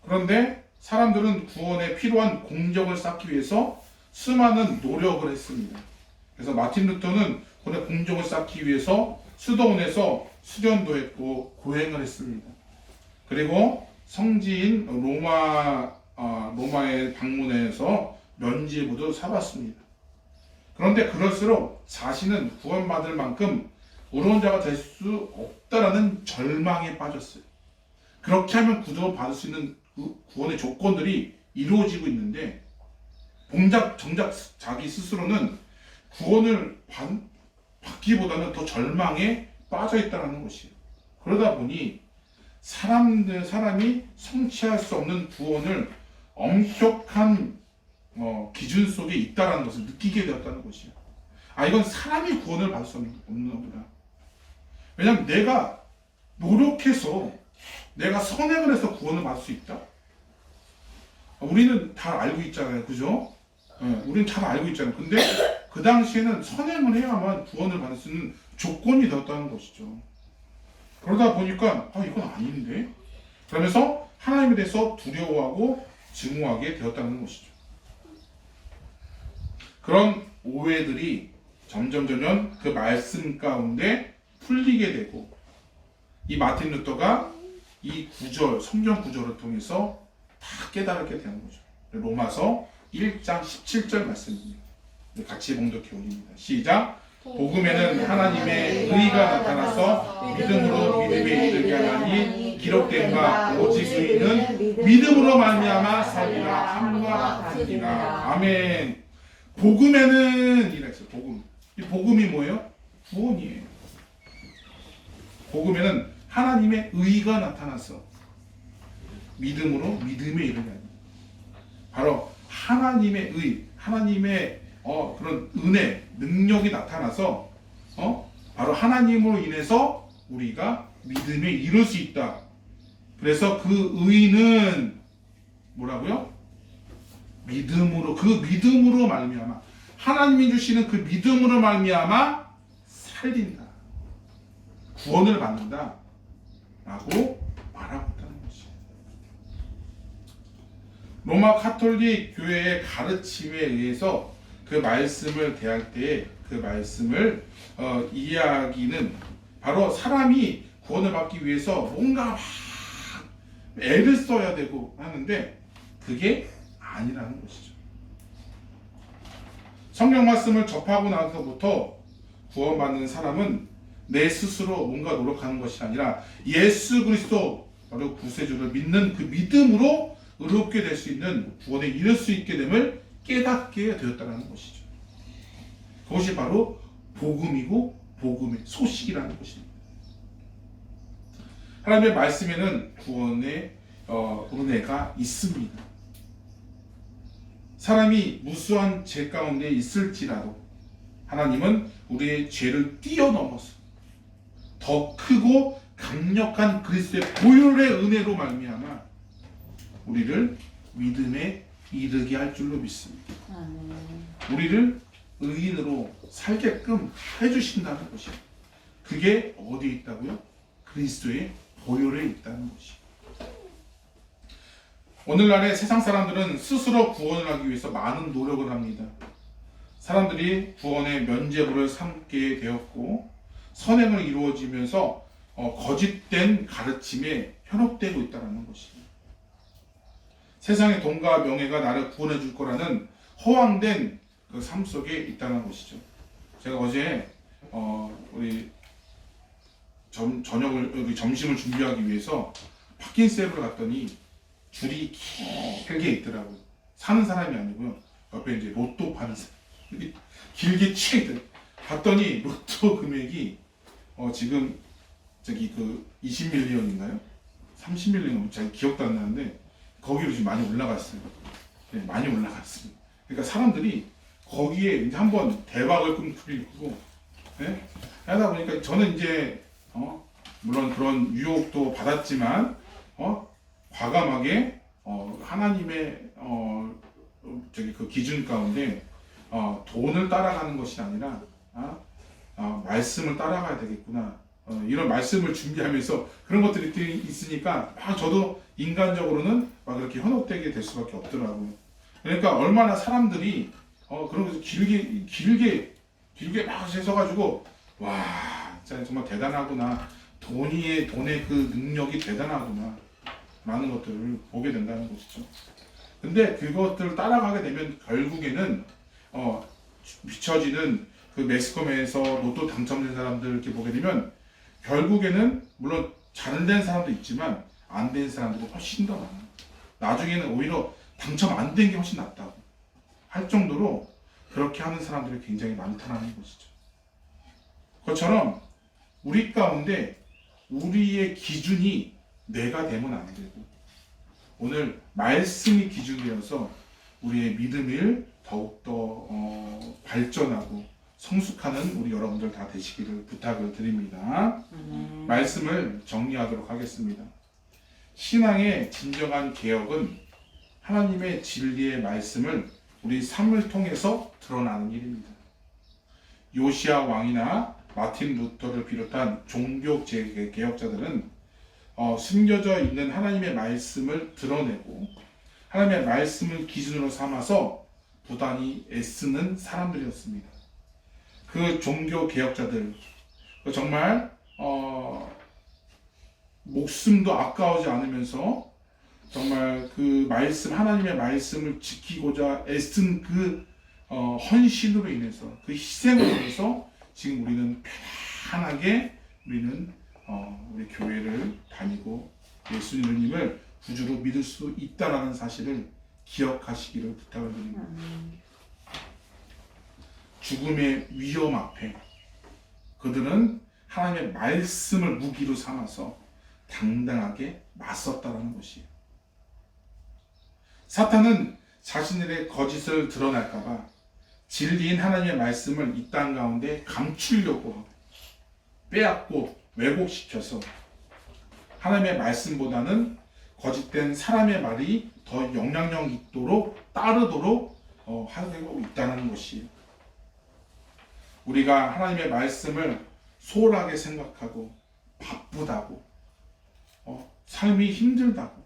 A: 그런데 사람들은 구원에 필요한 공적을 쌓기 위해서 수많은 노력을 했습니다. 그래서 마틴 루터는 구원의 공적을 쌓기 위해서 수도원에서 수련도 했고 고행을 했습니다. 그리고 성지인 로마에 방문해서 면죄부도 사봤습니다. 그런데 그럴수록 자신은 구원받을 만큼 의로운 자가 될 수 없다라는 절망에 빠졌어요. 그렇게 하면 구원 받을 수 있는 구원의 조건들이 이루어지고 있는데 정작 자기 스스로는 구원을 받기보다는 더 절망에 빠져 있다는 것이에요. 그러다 보니 사람이 성취할 수 없는 구원을 엄격한 기준 속에 있다는 것을 느끼게 되었다는 것이에요. 이건 사람이 구원을 받을 수 없는 겁니다. 왜냐하면 내가 노력해서 내가 선행을 해서 구원을 받을 수 있다? 우리는 다 알고 있잖아요. 그죠? 우리는 잘 알고 있잖아요. 근데 그 당시에는 선행을 해야만 구원을 받을 수 있는 조건이 되었다는 것이죠. 그러다 보니까 이건 아닌데? 그러면서 하나님에 대해서 두려워하고 증오하게 되었다는 것이죠. 그런 오해들이 점점 그 말씀 가운데 풀리게 되고 이 마틴 루터가 이 성경 구절을 통해서 다 깨달게 되는 거죠. 로마서 1장 17절 말씀입니다. 같이 봉독해 올립니다. 시작. 복음에는 하나님의 의가 나타나서 믿음으로 믿음에 이르게 하나니 기록된 바 오직 의인은 믿음으로 말미암아 살리라 함과 같으니라. 아멘. 복음에는 이랬어요. 이 복음이 뭐예요? 구원이에요. 복음에는 하나님의 의가 나타나서 믿음으로 믿음에 이르게 하니 바로 하나님의 의, 하나님의 그런 은혜, 능력이 나타나서 바로 하나님으로 인해서 우리가 믿음에 이룰 수 있다. 그래서 그 의는 뭐라고요? 믿음으로 말미암아 하나님이 주시는 그 믿음으로 말미암아 살린다. 구원을 받는다. 라고 말하고 있다는 것이에요. 로마 카톨릭 교회의 가르침에 의해서 그 말씀을 대할 때 그 말씀을 이해하기는 바로 사람이 구원을 받기 위해서 뭔가 막 애를 써야 되고 하는데 그게 아니라는 것이죠. 성경 말씀을 접하고 나서부터 구원받는 사람은 내 스스로 뭔가 노력하는 것이 아니라 예수 그리스도 바로 구세주를 믿는 그 믿음으로 의롭게 될 수 있는 구원에 이를 수 있게 됨을 깨닫게 되었다는 것이죠. 그것이 바로 복음이고 복음의 소식이라는 것입니다. 하나님의 말씀에는 구원의 은혜가 있습니다. 사람이 무수한 죄 가운데 있을지라도 하나님은 우리의 죄를 뛰어넘어서 더 크고 강력한 그리스도의 보혈의 은혜로 말미암아 우리를 믿음에 이르게 할 줄로 믿습니다. 우리를 의인으로 살게끔 해주신다는 것이에요. 그게 어디에 있다고요? 그리스도의 보혈에 있다는 것이에요. 오늘날의 세상 사람들은 스스로 구원을 하기 위해서 많은 노력을 합니다. 사람들이 구원의 면죄부를 삼게 되었고 선행을 이루어지면서 거짓된 가르침에 현혹되고 있다는 것입니다. 세상의 돈과 명예가 나를 구원해 줄 거라는 허황된 그 삶 속에 있다는 것이죠. 제가 어제 우리 점심을 준비하기 위해서 팥긴세브를 갔더니 줄이 길게 있더라고요. 사는 사람이 아니고요. 옆에 이제 로또 파는 사람 길게 치게 있더라고요. 봤더니 로또 금액이 지금 저기 그 20밀리언인가요? 30밀리언 잘 기억도 안 나는데 거기로 지금 많이 올라갔어요. 네, 많이 올라갔습니다. 그러니까 사람들이 거기에 이제 한번 대박을 꿈꾸고 네? 하다 보니까 저는 이제 물론 그런 유혹도 받았지만 과감하게 하나님의 저기 그 기준 가운데 돈을 따라가는 것이 아니라 말씀을 따라가야 되겠구나. 이런 말씀을 준비하면서 그런 것들이 있으니까 저도 인간적으로는 막 그렇게 현혹되게 될 수밖에 없더라고요. 그러니까 얼마나 사람들이 그런 것을 길게 막 해서가지고 와 진짜 정말 대단하구나. 돈의 그 능력이 대단하구나. 많은 것들을 보게 된다는 것이죠. 근데 그것들을 따라가게 되면 결국에는 비춰지는 그 매스컴에서 로또 당첨된 사람들 이렇게 보게 되면 결국에는 물론 잘된 사람도 있지만 안 된 사람들이 훨씬 더 많아요. 나중에는 오히려 당첨 안 된 게 훨씬 낫다고 할 정도로 그렇게 하는 사람들이 굉장히 많다는 것이죠. 그것처럼 우리 가운데 우리의 기준이 내가 되면 안 되고 오늘 말씀이 기준되어서 우리의 믿음을 더욱더 발전하고 성숙하는 우리 여러분들 다 되시기를 부탁을 드립니다. 말씀을 정리하도록 하겠습니다. 신앙의 진정한 개혁은 하나님의 진리의 말씀을 우리 삶을 통해서 드러나는 일입니다. 요시아 왕이나 마틴 루터를 비롯한 종교 개혁자들은 숨겨져 있는 하나님의 말씀을 드러내고 하나님의 말씀을 기준으로 삼아서 부단히 애쓰는 사람들이었습니다. 그 종교 개혁자들 정말 목숨도 아까워지 않으면서 정말 그 말씀 하나님의 말씀을 지키고자 애쓴 그 헌신으로 인해서 그 희생으로 인해서 지금 우리는 편안하게 우리는 우리 교회를 다니고 예수님을 구주로 믿을 수 있다라는 사실을 기억하시기를 부탁을 드립니다. 죽음의 위험 앞에 그들은 하나님의 말씀을 무기로 삼아서 당당하게 맞섰다는 것이에요. 사탄은 자신들의 거짓을 드러낼까봐 진리인 하나님의 말씀을 이 땅 가운데 감추려고 하고 빼앗고 왜곡시켜서 하나님의 말씀보다는 거짓된 사람의 말이 더 영향력 있도록 따르도록 하고 있다는 것이에요. 우리가 하나님의 말씀을 소홀하게 생각하고 바쁘다고 삶이 힘들다고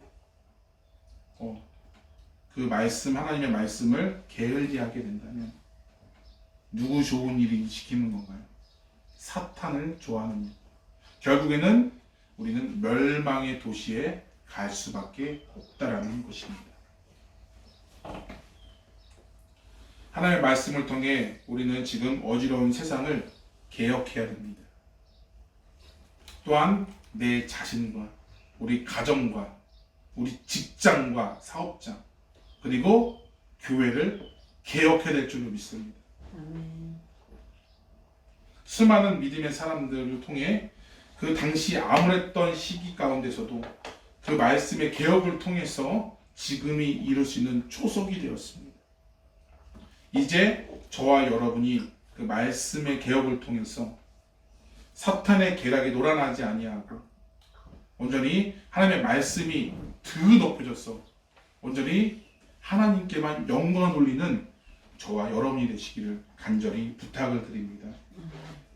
A: 그 말씀 하나님의 말씀을 게을리하게 된다면 누구 좋은 일이 시키는 건가요? 사탄을 좋아하는 일. 결국에는 우리는 멸망의 도시에 갈 수밖에 없다라는 것입니다. 하나님의 말씀을 통해 우리는 지금 어지러운 세상을 개혁해야 됩니다. 또한 내 자신과 우리 가정과 우리 직장과 사업장 그리고 교회를 개혁해야 될 줄로 믿습니다. 수많은 믿음의 사람들을 통해 그 당시 암울했던 시기 가운데서도 그 말씀의 개혁을 통해서 지금이 이룰 수 있는 초석이 되었습니다. 이제 저와 여러분이 그 말씀의 개혁을 통해서 사탄의 계략에 놀아나지 아니하고 온전히 하나님의 말씀이 더 높여져서 온전히 하나님께만 영광을 돌리는 저와 여러분이 되시기를 간절히 부탁을 드립니다.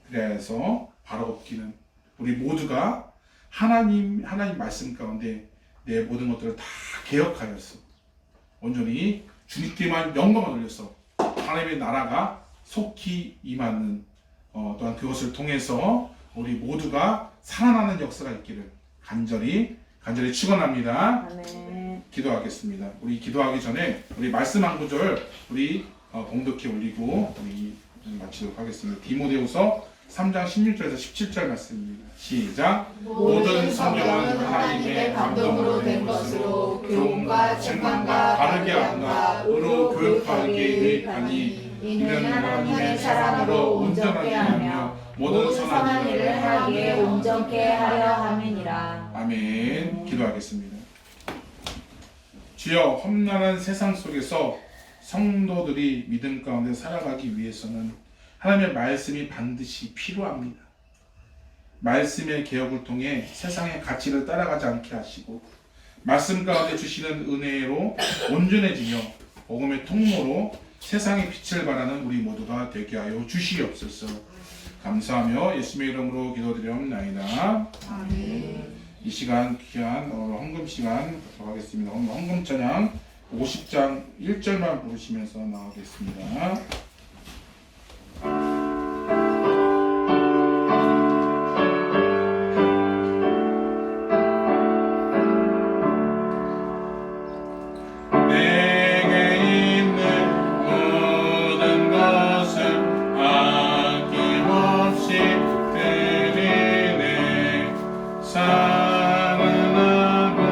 A: 그래서 바로 걷기는 우리 모두가 하나님 말씀 가운데 내 모든 것들을 다 개혁하여서 온전히 주님께만 영광을 돌려서 하나님의 나라가 속히 임하는 또한 그것을 통해서 우리 모두가 살아나는 역사가 있기를 간절히 축원합니다. 기도하겠습니다. 우리 기도하기 전에 우리 말씀 한 구절 우리 봉독해 올리고 우리 마치도록 하겠습니다. 디모데후서 3장 16절에서 17절 말씀입니다. 시작. 모든 성경은 하나님의 감동으로 된 것으로 교훈과 책망과 바르게 함과 의로 교육하기에 유익하니 이는 하나님의 사랑으로 온전하게 하며 모든 선한 일을 하기에 온전케 하려 함이니라. 아멘. 기도하겠습니다. 주여, 험난한 세상 속에서 성도들이 믿음 가운데 살아가기 위해서는 하나님의 말씀이 반드시 필요합니다. 말씀의 개혁을 통해 세상의 가치를 따라가지 않게 하시고 말씀 가운데 주시는 은혜로 온전해지며 복음의 통로로 세상의 빛을 발하는 우리 모두가 되게 하여 주시옵소서. 감사하며 예수님의 이름으로 기도드리옵나이다. 아멘. 이 시간 귀한 헌금 시간 들어가겠습니다. 헌금 찬양 50장 1절만 부르시면서 나가겠습니다. 사랑하고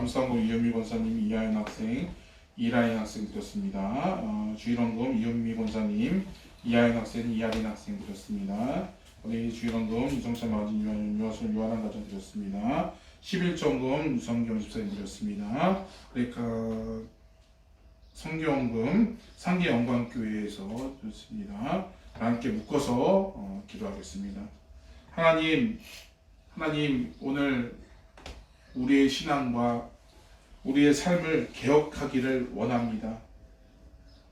A: 감사원금 이현미 권사님, 이하연 학생, 이라인 학생 드렸습니다. 주일원금 이현미 권사님, 이하연 학생, 이하린 학생 드렸습니다. 우리 주일원금 유성찬 마진 유아순 유아란 가정 드렸습니다. 11조원금 유성경 집사님 드렸습니다. 우리 성경원금 상계 영광교회에서 드렸습니다. 함께 묶어서 기도하겠습니다. 하나님 오늘 우리의 신앙과 우리의 삶을 개혁하기를 원합니다.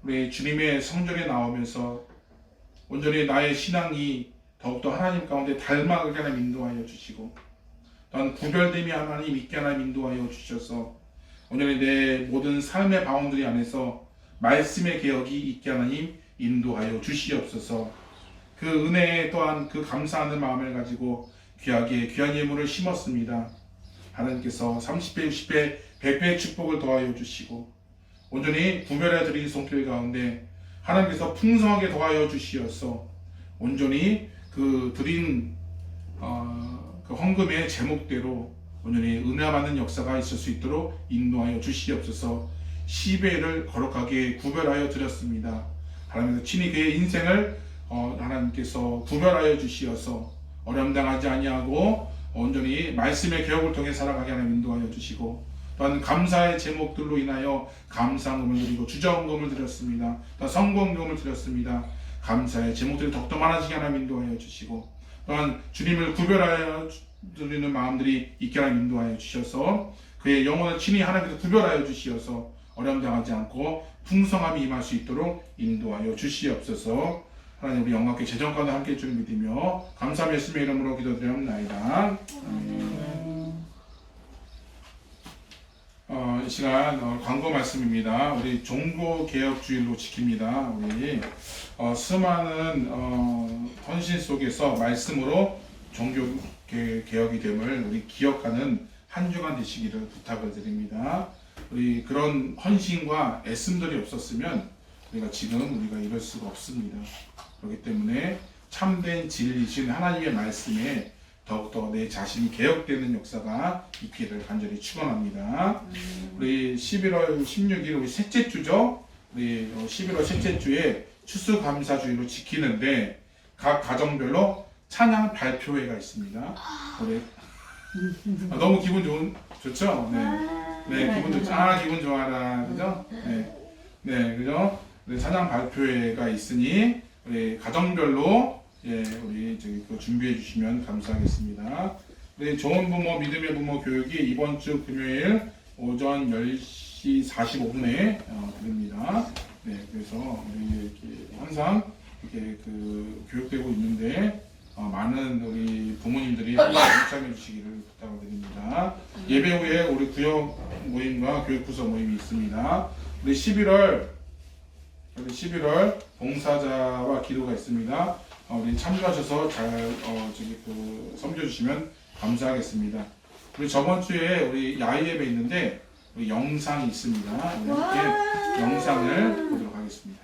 A: 우리 주님의 성전에 나오면서 온전히 나의 신앙이 더욱더 하나님 가운데 닮아가게 하나님 인도하여 주시고 또한 구별됨이 하나님 있게 하나님 인도하여 주셔서 온전히 내 모든 삶의 바운드리 안에서 말씀의 개혁이 있게 하나님 인도하여 주시옵소서. 그 은혜에 또한 그 감사하는 마음을 가지고 귀하게 귀한 예물을 심었습니다. 하나님께서 30배, 60배, 100배의 축복을 더하여 주시고 온전히 구별해 드린 손길 가운데 하나님께서 풍성하게 더하여 주시어서 온전히 그 드린 그 헌금의 제목대로 온전히 은혜 받는 역사가 있을 수 있도록 인도하여 주시옵소서. 10배를 거룩하게 구별하여 드렸습니다. 하나님께서 친히 그의 인생을 하나님께서 구별하여 주시어서 어려움당하지 아니하고 온전히 말씀의 개혁을 통해 살아가게 하나님 인도하여 주시고 또한 감사의 제목들로 인하여 감사금을 드리고 주저헌금을 드렸습니다. 또 성공금을 드렸습니다. 감사의 제목들이 더욱더 많아지게 하나님 인도하여 주시고 또한 주님을 구별하여 드리는 마음들이 있게 하나님 인도하여 주셔서 그의 영혼을 친히 하나님께서 구별하여 주시어서 어려움 당하지 않고 풍성함이 임할 수 있도록 인도하여 주시옵소서. 하나님 우리 영광께 재정 가운데 함께 해주를 믿으며 감사함 예수님의 이름으로 기도드립니다. 이 시간 광고 말씀입니다. 우리 종교개혁주일로 지킵니다. 우리 수많은 헌신 속에서 말씀으로 종교개혁이 됨을 우리 기억하는 한 주간 되시기를 부탁을 드립니다. 우리 그런 헌신과 애씀들이 없었으면 우리가 이럴 수가 없습니다. 그렇기 때문에 참된 진리신 하나님의 말씀에 더욱더 내 자신이 개혁되는 역사가 있기를 간절히 축원합니다. 우리 11월 16일 우리 셋째 주죠. 우리 11월 셋째 주에 추수감사주의로 지키는데 각 가정별로 찬양 발표회가 있습니다. 우리 너무 기분 좋죠? 네, 기분 좋죠. 기분 좋아라, 그죠? 네, 그죠? 우리 찬양 발표회가 있으니 우리 가정별로 우리 준비해 주시면 감사하겠습니다. 우리 좋은 부모 믿음의 부모 교육이 이번 주 금요일 오전 10시 45분에 드립니다. 네, 그래서 우리 이렇게 항상 이렇게 교육되고 있는데 많은 우리 부모님들이 함께 동참해 주시기를 부탁을 드립니다. 예배 후에 우리 구역 모임과 교육부서 모임이 있습니다. 우리 11월 봉사자와 기도가 있습니다. 우리 참조하셔서 잘 섬겨주시면 감사하겠습니다. 우리 저번 주에 우리 야외 예배 있는데 우리 영상이 있습니다. 우리 함께 영상을 보도록 하겠습니다.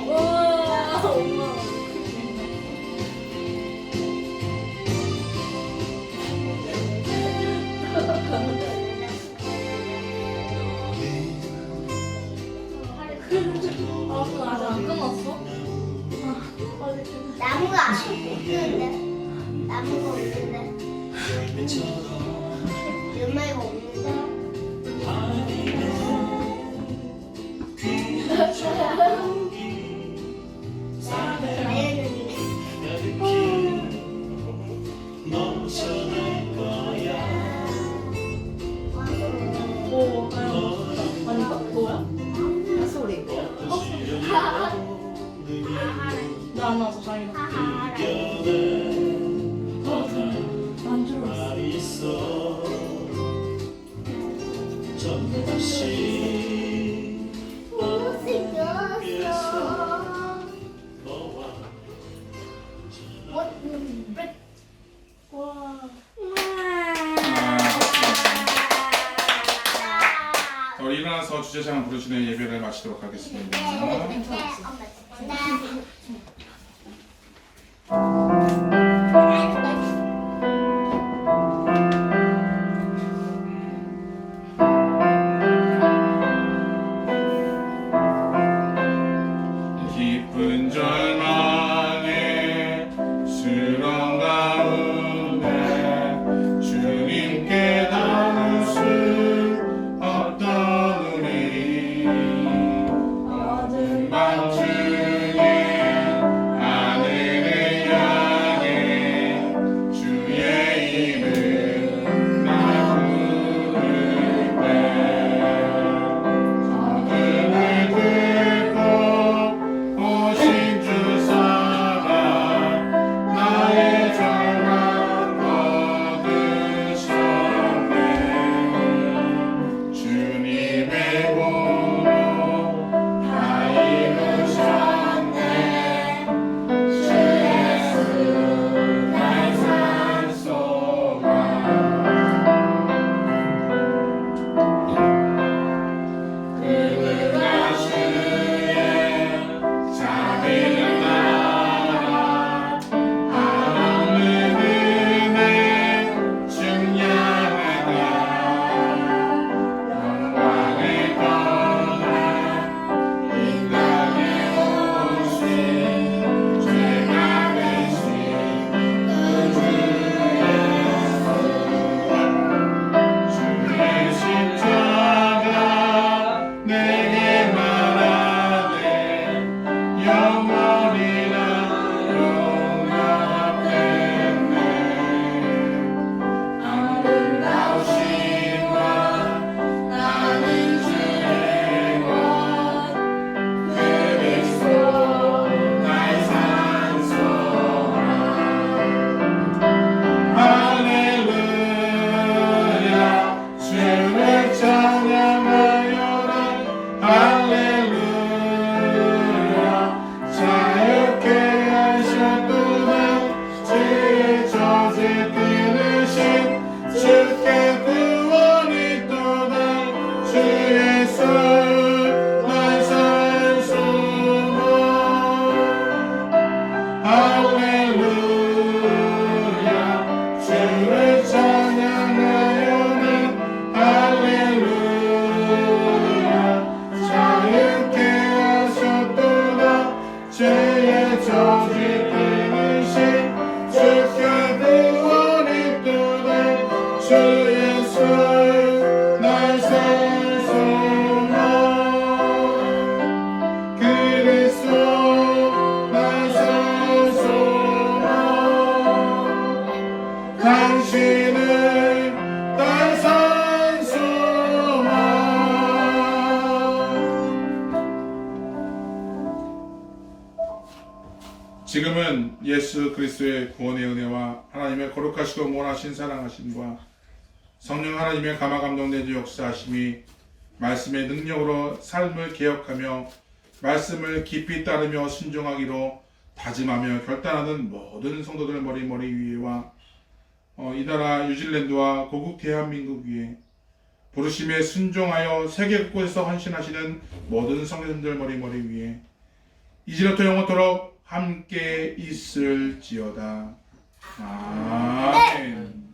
B: 우와, 엄마. 아, 그거 아직 안 끝났어?
C: 나무가 없는데? 나무가 없는데? 연말가 없는데?
B: 오, 아닌가? 뭐야?
E: 소리.
B: 나안 나왔어, 다행이다. 안 들어왔어. 와.
A: 자, 우리 일어나서 주제창을 부르시는 예배를 마치도록 하겠습니다. 깊은 절망에 수렁 가운데 주님께 나눌 수 없던 우리 모든 밤 중에 하늘을 향해 주의 이름 나 부를 때 어둠을 들고 오신 주 사랑 나의 절망 거두셨네 주님의 공로 다 이루셨네 주 예수 나의 산소가 그가 주의 자비를 따라 하나님의 은혜 중량하다 영광을 떠나 이 땅에 오신 죄가 되신 그 주 예수 주의 십자가 내게 말하네 영원이라 용납했네 아름다우신 것 나는 주의 것 그리스도 나의 산소라 할렐루야 주를 찬양하여라 할렐루야 자유케 하셨도다 주의 젖을 끊으신 주께 구원이 또다 주 예수 나의 산소마 할렐루야 주를 찬양하여라 할렐루야 자유케 하셨도다 죄의 저주 끊으신 주께 구원이 또다 주 예수 나의 산소마 그리스도 나의 산소마 당신은 나의 산소마 지금은 예수 그리스도의 구원의 은혜와 하나님의 거룩하시고 원하신 사랑하심과 성령 하나님의 감화 감동 내주 역사하심이 말씀의 능력으로 삶을 개혁하며 말씀을 깊이 따르며 순종하기로 다짐하며 결단하는 모든 성도들 머리 위에와 이 나라 뉴질랜드와 고국 대한민국 위에 부르심에 순종하여 세계 곳곳에서 헌신하시는 모든 성도님들 머리 위에 이제부터 영원토록 함께 있을지어다. 아멘.